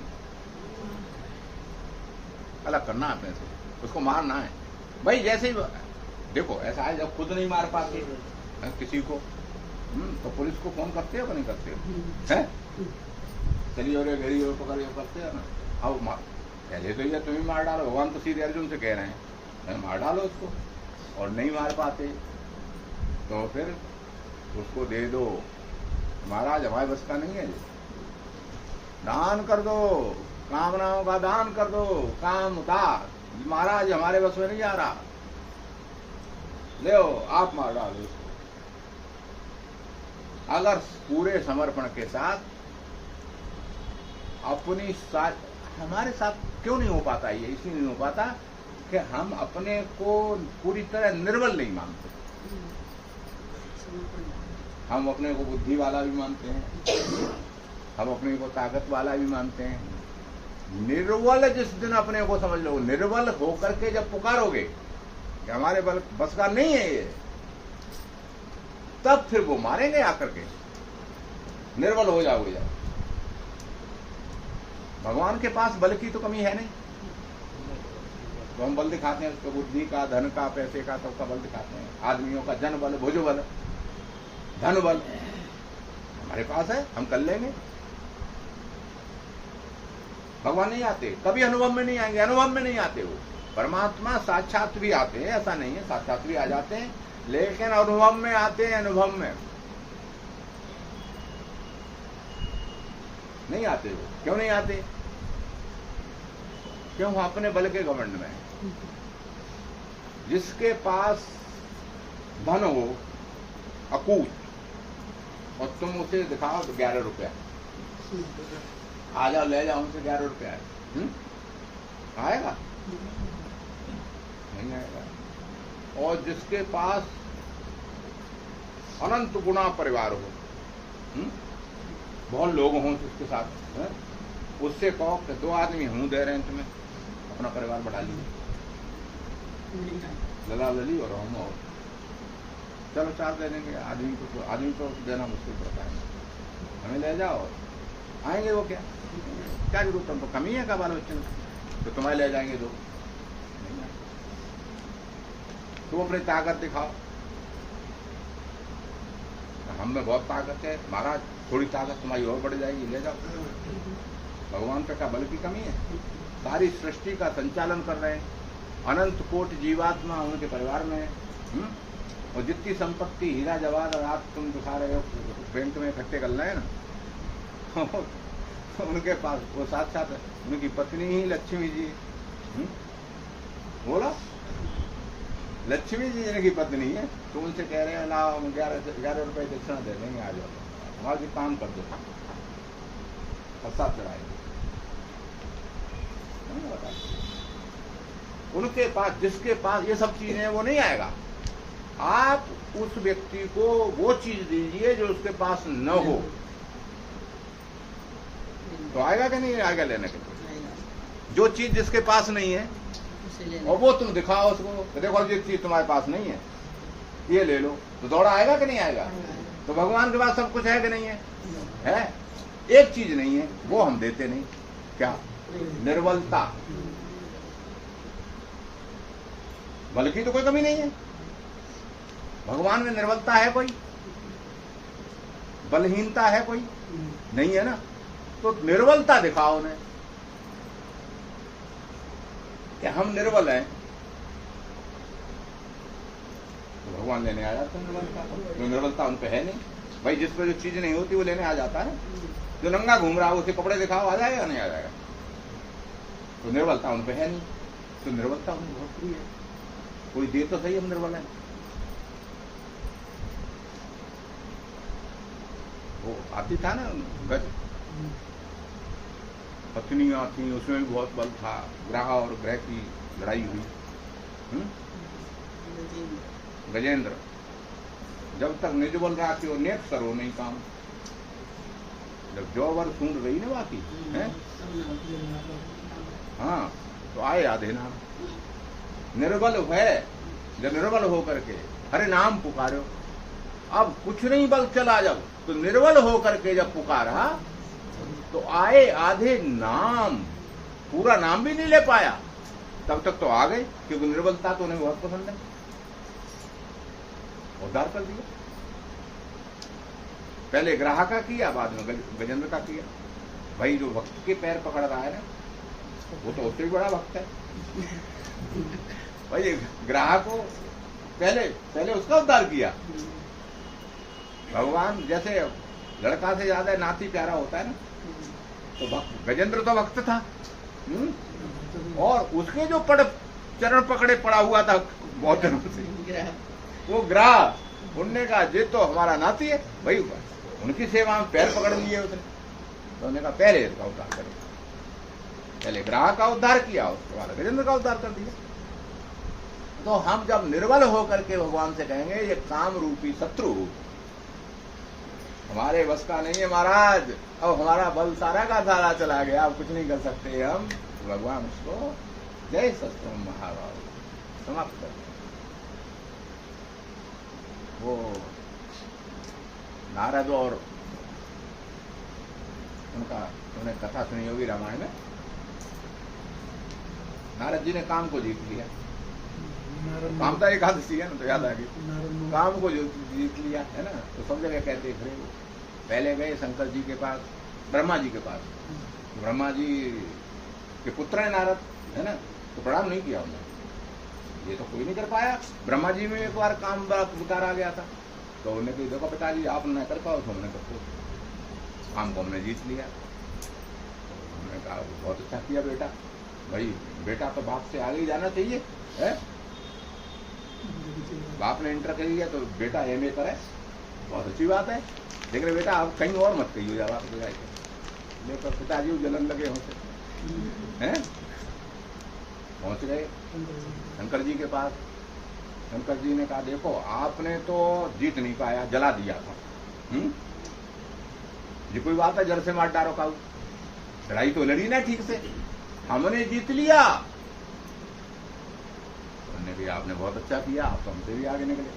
अलग करना है अपने से, उसको मारना है भाई। जैसे ही देखो ऐसा है, जब खुद नहीं मार पाते किसी को, तो पुलिस को फोन करते हो कि नहीं करते हो? है चलिए और घेरी और पकड़िए करते हो ना। अब पहले तो ये तुम्हें मार डालो, भगवान तो सीधे अर्जुन से कह रहे हैं मार डालो उसको, और नहीं मार पाते तो फिर उसको दे दो। महाराज हमारे बस का नहीं है, दान कर दो, कामनाओं का दान कर दो, काम था महाराज हमारे बस में नहीं आ रहा, ले आप मार डालो उसको। अगर पूरे समर्पण के साथ अपनी साथ हमारे साथ क्यों नहीं हो पाता, ये इसलिए नहीं हो पाता कि हम अपने को पूरी तरह निर्बल नहीं मानते। हम अपने को बुद्धि वाला भी मानते हैं, हम अपने को ताकत वाला भी मानते हैं। निर्बल जिस दिन अपने को समझ लो, निर्बल होकर के जब पुकारोगे कि हमारे बस का नहीं है ये, तब फिर वो मारेंगे आकर के, निर्बल हो जाओगे। जब भगवान के पास बल की तो कमी है नहीं, तो हम बल दिखाते हैं उसको, बुद्धि का, धन का, पैसे का, सबका बल दिखाते हैं। आदमियों का जन बल, भुज बल, धन बल हमारे पास है, हम कर लेंगे। भगवान नहीं आते, कभी अनुभव में नहीं आएंगे, अनुभव में नहीं आते वो। परमात्मा साक्षात भी आते हैं, ऐसा नहीं है, साक्षात भी आ जाते हैं, लेकिन अनुभव में आते हैं, अनुभव में नहीं आते वो। क्यों नहीं आते? क्यों? अपने बल के घमंड में। जिसके पास धन हो अकूत, और तुम उसे दिखाओ 11 रुपया, आ जाओ ले जाओ उनसे 11 रुपया है, आएगा? नहीं आएगा। और जिसके पास अनंत गुना परिवार हो, बहुत लोग हों उसके साथ, उससे कहो कि 2 आदमी हम दे रहे हैं तुम्हें, अपना परिवार बढ़ा लीजिए, लला लली और हम, और चलो 4 दे देंगे। आदमी को देना मुश्किल पड़ता है, हमें ले जाओ, आएंगे वो क्या जरूरत, हमको कमी है का बाल बच्चे में, तो तुम्हें ले जाएंगे 2। तुम अपनी ताकत दिखाओ, हम में बहुत ताकत है महाराज, थोड़ी ताकत तुम्हारी और बढ़ जाएगी, ले जाओ। भगवान पे क्या बल की कमी है? सारी सृष्टि का संचालन कर रहे हैं, अनंत कोट जीवात्मा उनके परिवार में है, और जितनी संपत्ति हीरा जवाहर आप तुम दिखा रहे हो बैंक में इकट्ठे कर रहे हैं ना, उनके पास वो साथ साथ उनकी पत्नी ही लक्ष्मी जी, बोला लक्ष्मी जी जिनकी पत्नी है, तो उनसे कह रहे हैं लाओ 11 रुपए दक्षिणा दे देंगे, आ जाओ हमारा भी काम कर दो, प्रसाद चढ़ाएंगे। उनके पास, जिसके पास ये सब चीजें हैं, वो नहीं आएगा। आप उस व्यक्ति को वो चीज दीजिए जो उसके पास न हो, तो आएगा कि नहीं आएगा लेने के लिए? जो चीज जिसके पास नहीं है और वो तुम दिखाओ उसको, देखो ये चीज तुम्हारे पास नहीं है, ये ले लो, तो दौड़ा आएगा कि नहीं आएगा? तो भगवान के पास सब कुछ है कि नहीं है? है। एक चीज नहीं है, वो हम देते नहीं, क्या? निर्बलता। बल की तो कोई कमी नहीं है, भगवान में निर्बलता है कोई? बलहीनता है कोई? नहीं है ना। तो निर्बलता दिखाओ उन्हें कि हम निर्बल हैं, तो भगवान लेने आ जाते हैं निर्बलता। जो निर्बलता उन पे है नहीं भाई, जिस पर जो चीज नहीं होती वो लेने आ जाता है। जो नंगा घूम रहा है उसे कपड़े दिखाओ, आ जाएगा नहीं आ जाएगा? तो निर्बलता उन पे है नहीं, तो निर्बलता उन्हें बहुत प्रिय है। कोई दे तो सही हम निर्बल हैं। वो आती था ना गज, पत्नियां थी, उसमें भी बहुत बल था, ग्रह और ग्रह की लड़ाई हुई। गजेंद्र जब तक निज बल रहा कि वो नेक करो नहीं काम, जब जो वर सूंढ रही ना बाकी है, हाँ, तो आए आधे नाम। निर्बल है, जब निर्बल होकर के हरे नाम पुकारो, अब कुछ नहीं बल चला, जब तो निर्बल होकर के जब पुकारा तो आए आधे नाम, पूरा नाम भी नहीं ले पाया, तब तक तो आ गए, क्योंकि निर्बलता तो उन्हें बहुत पसंद है, उद्धार कर दिया। पहले ग्राह का किया, बाद में गजेंद्र का किया। भाई जो भक्त के पैर पकड़ रहा है ना, वो तो उससे भी बड़ा भक्त है। भाई ग्राह को पहले उसका उद्धार किया। भगवान जैसे लड़का से ज्यादा नाती प्यारा होता है ना, तो भक्त गजेंद्र तो भक्त था। और उसके जो चरण पकड़े पड़ा हुआ था बहुत दिनों से, वो ग्राह, उनने कहा ये तो हमारा नाती है। भाई उनकी सेवा में पैर पकड़ लिए उसने, तो उन्होंने कहा पहले इसका उद्धार करें। पहले ग्राह का उद्धार किया, उसके बाद गजेंद्र का उद्धार कर दिया। तो हम जब निर्बल होकर के भगवान से कहेंगे ये काम रूपी शत्रु हमारे बस का नहीं है महाराज, अब हमारा बल सारा का सारा चला गया, अब कुछ नहीं कर सकते हम, भगवान उसको जय शस्त्र महाभाव समाप्त कर। वो नारद और उनका उन्होंने कथा सुनी होगी रामायण में। नारद जी ने काम को जीत लिया, कामता एकादशी है ना, तो याद आ गई, काम को जो जीत लिया है ना। तो सब जगह कहते हैं पहले गए शंकर जी के पास, ब्रह्मा जी के पास, ब्रह्मा जी के पुत्र है नारद, है ना, तो प्रणाम नहीं किया उन्होंने, ये तो कोई नहीं कर पाया। ब्रह्मा जी में एक बार काम बेकार आ गया था, तो उन्होंने कहा देखो पिताजी आप न कर पाओ, तो हमने कहा काम को हमने जीत लिया। उन्होंने कहा बहुत अच्छा किया बेटा, भाई बेटा तो बाप से आगे ही जाना चाहिए है, बाप ने इंटर कर लिया तो बेटा एमए करे, बहुत अच्छी बात है, लेकिन बेटा आप कहीं और मत कहिए जब आप लेकर पिताजी जलन लगे होते हैं। पहुंच गए शंकर जी के पास। शंकर जी ने कहा देखो आपने तो जीत नहीं पाया, जला दिया था, ये कोई बात है जड़ से मार डालो काऊ, लड़ाई तो लड़ी ना ठीक से, हमने जीत लिया। उन्होंने भी आपने बहुत अच्छा किया, आप तो हमसे भी आगे निकले।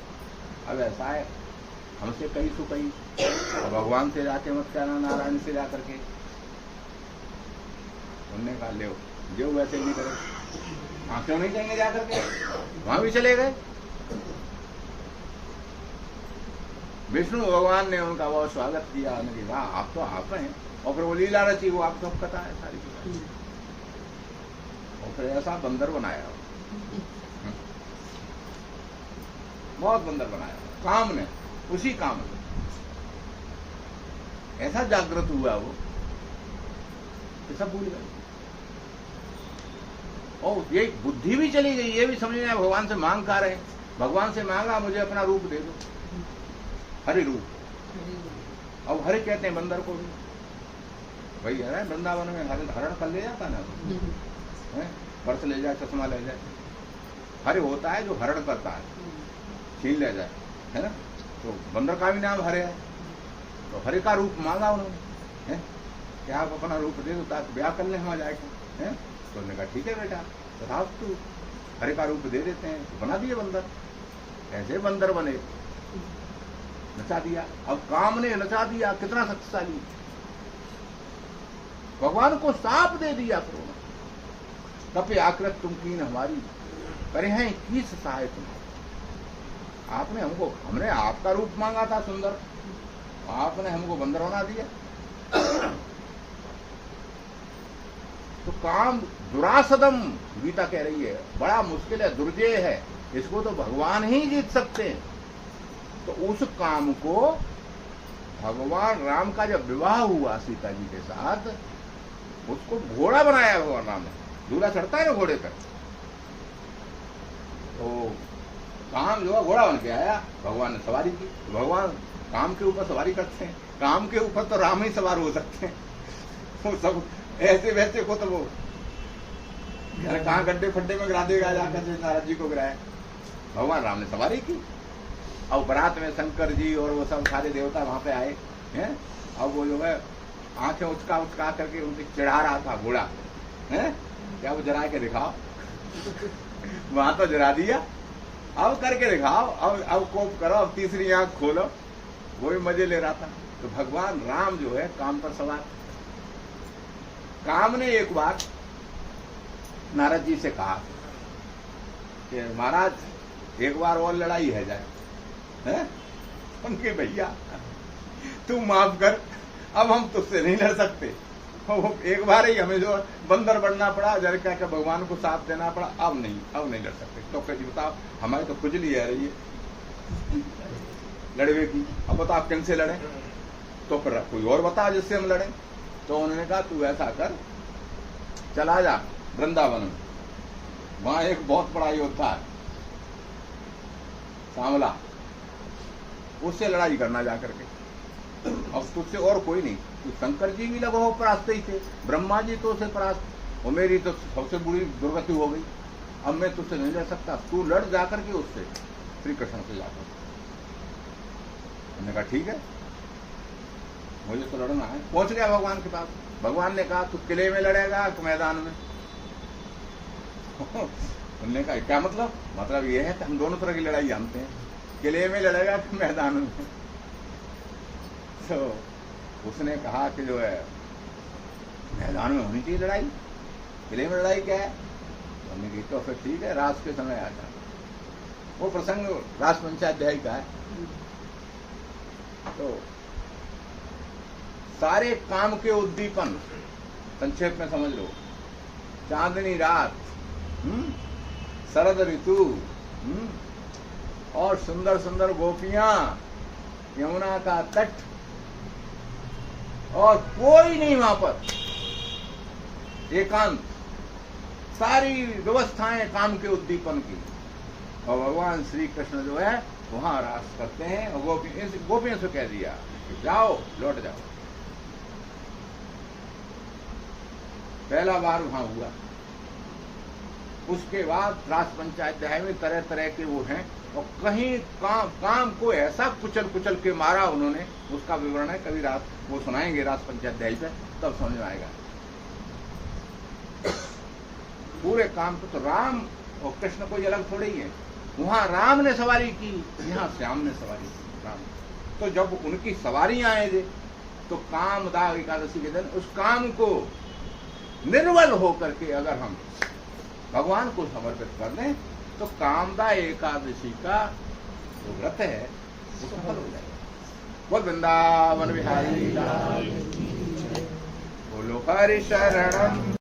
अब ऐसा है हमसे कहीं सु कहीं, भगवान से जाके मत कहना, नारायण से जाकर के। उन्होंने कहा ले जो वैसे नहीं करे, वहां क्यों नहीं जाएंगे जाकर के, वहां भी चले गए। विष्णु भगवान ने उनका बहुत स्वागत किया, उन्होंने कहा आप तो आप हैं, और फिर वो लीला रची, वो आपको पता है सारी चीजें। और फिर ऐसा बंदर बनाया, बहुत बंदर बनाया काम ने, उसी काम में ऐसा जागृत हुआ वो, सब भूल गए। और ये बुद्धि भी चली गई, ये भी समझ में आया भगवान से मांग कर रहे हैं, भगवान से मांगा मुझे अपना रूप दे दो, हरि रूप। अब हरि कहते हैं बंदर को भी, भाई है वृंदावन में हरण कर ले जाता ना, पर्स ले जाए, चश्मा ले जाए, हरि होता है जो हरण करता है, छीन ले जाए, है ना। तो बंदर का भी नाम हरे है, तो हरि का रूप मांगा उन्होंने, क्या आप अपना रूप दे दो ताकि ब्याह करने हम आ जाएगा, है। तो उन्होंने कहा ठीक है बेटा, तथा तू हरि का रूप दे देते हैं, तो बना दिए बंदर। ऐसे बंदर बने, नचा दिया। अब काम ने नचा दिया, कितना शक्तिशाली, भगवान को सांप दे दिया करो, तपे आकृत तुम कीन हमारी, करे हैं किस सहाय तुम्हारी। आपने हमको, हमने आपका रूप मांगा था सुंदर, आपने हमको बंदर बना दिया। तो काम दुरासदम, गीता कह रही है, बड़ा मुश्किल है, दुर्जय है, इसको तो भगवान ही जीत सकते हैं। तो उस काम को भगवान राम का जब विवाह हुआ सीता जी के साथ, उसको घोड़ा बनाया भगवान राम ने, दूल्हा चढ़ता है ना घोड़े पर, तो काम जो है घोड़ा बन के आया, भगवान ने सवारी की। तो भगवान काम के ऊपर सवारी करते हैं, काम के ऊपर तो राम ही सवार हो सकते हैं। वो सब ऐसे वैसे को तो वो कहाँ गड्ढे फड्डे में गिरा देगा, जाकर नारद जी को गिराया, भगवान राम ने सवारी की। अब बारात में शंकर जी और वो सब सारे देवता वहां पे आए हैं। अब वो जो है आंखें उचका उचका करके उनसे चढ़ा रहा था घोड़ा, है क्या वो जरा के दिखाओ। वहां तो जरा दिया, अब करके दिखाओ, अब कोप करो, अब तीसरी आंख खोलो, वो भी मजे ले रहा था। तो भगवान राम जो है काम पर सवार। काम ने एक बार नारद जी से कहा कि महाराज एक बार और लड़ाई है जाए, हैं? उनके भैया तू माफ कर, अब हम तुझसे नहीं लड़ सकते। एक बार ही हमें जो बंदर बनना पड़ा, जरा क्या भगवान को साथ देना पड़ा, अब नहीं लड़ सकते। तो कह बताओ, हमारी तो खुजली आ रही है लड़वे की, अब बताओ किन से लड़े? तो फिर कोई और बता जिससे हम लड़े। तो उन्होंने कहा तू ऐसा कर, चला जा वृंदावन में, वहां एक बहुत बड़ा योद्धा है सांवला, उससे लड़ाई करना जा करके। अब तुझसे और कोई नहीं, तू शंकर जी भी लगो परास्त ही थे, ब्रह्मा जी तो उसे परास्त, और मेरी तो सबसे बुरी दुर्गति हो गई, अब मैं तुझसे नहीं लड़ सकता, तू लड़ जाकर के उससे, श्री कृष्ण से जाकर। उन्होंने कहा ठीक है, मुझे तो लड़ना है। पहुंच गया भगवान के पास। भगवान ने कहा तू किले में लड़ेगा कि मैदान में? उन्होंने कहा क्या मतलब? मतलब ये है कि हम दोनों तरह की लड़ाई जानते हैं, किले में लड़ेगा कि मैदान में? तो उसने कहा कि जो है मैदान में होनी चाहिए लड़ाई, किले में लड़ाई क्या है? तो हमने कही तो फिर ठीक है, रास के समय आ जा। वो प्रसंग रास पंचाध्याय का है। तो सारे काम के उद्दीपन संक्षेप में समझ लो, चांदनी रात, शरद ऋतु, और सुंदर सुंदर गोपियां, यमुना का तट, और कोई नहीं वहां पर, एकांत, सारी व्यवस्थाएं काम के उद्दीपन की, और भगवान श्री कृष्ण जो है वहां रास करते हैं। और गोपियों से कह दिया कि जाओ, लौट जाओ। पहला बार वहां हुआ। उसके बाद रास पंचाध्याय में तरह तरह के वो हैं, और कहीं काम को ऐसा कुचल के मारा उन्होंने, उसका विवरण है, कभी रात वो सुनाएंगे रास पंचाध्याय पे, तब समझ में आएगा। पूरे काम को तो राम और कृष्ण कोई अलग थोड़े ही है, वहां राम ने सवारी की, यहाँ श्याम ने सवारी की। राम तो जब उनकी सवारी आए तो कामदा एकादशी के दिन उस काम को निर्बल होकर के अगर हम भगवान को समर्पित कर दें तो कामदा एकादशी का जो व्रत है वो सफल हो जाएगा। बोल वृंदावन बिहारी, बोलो हरि शरणम।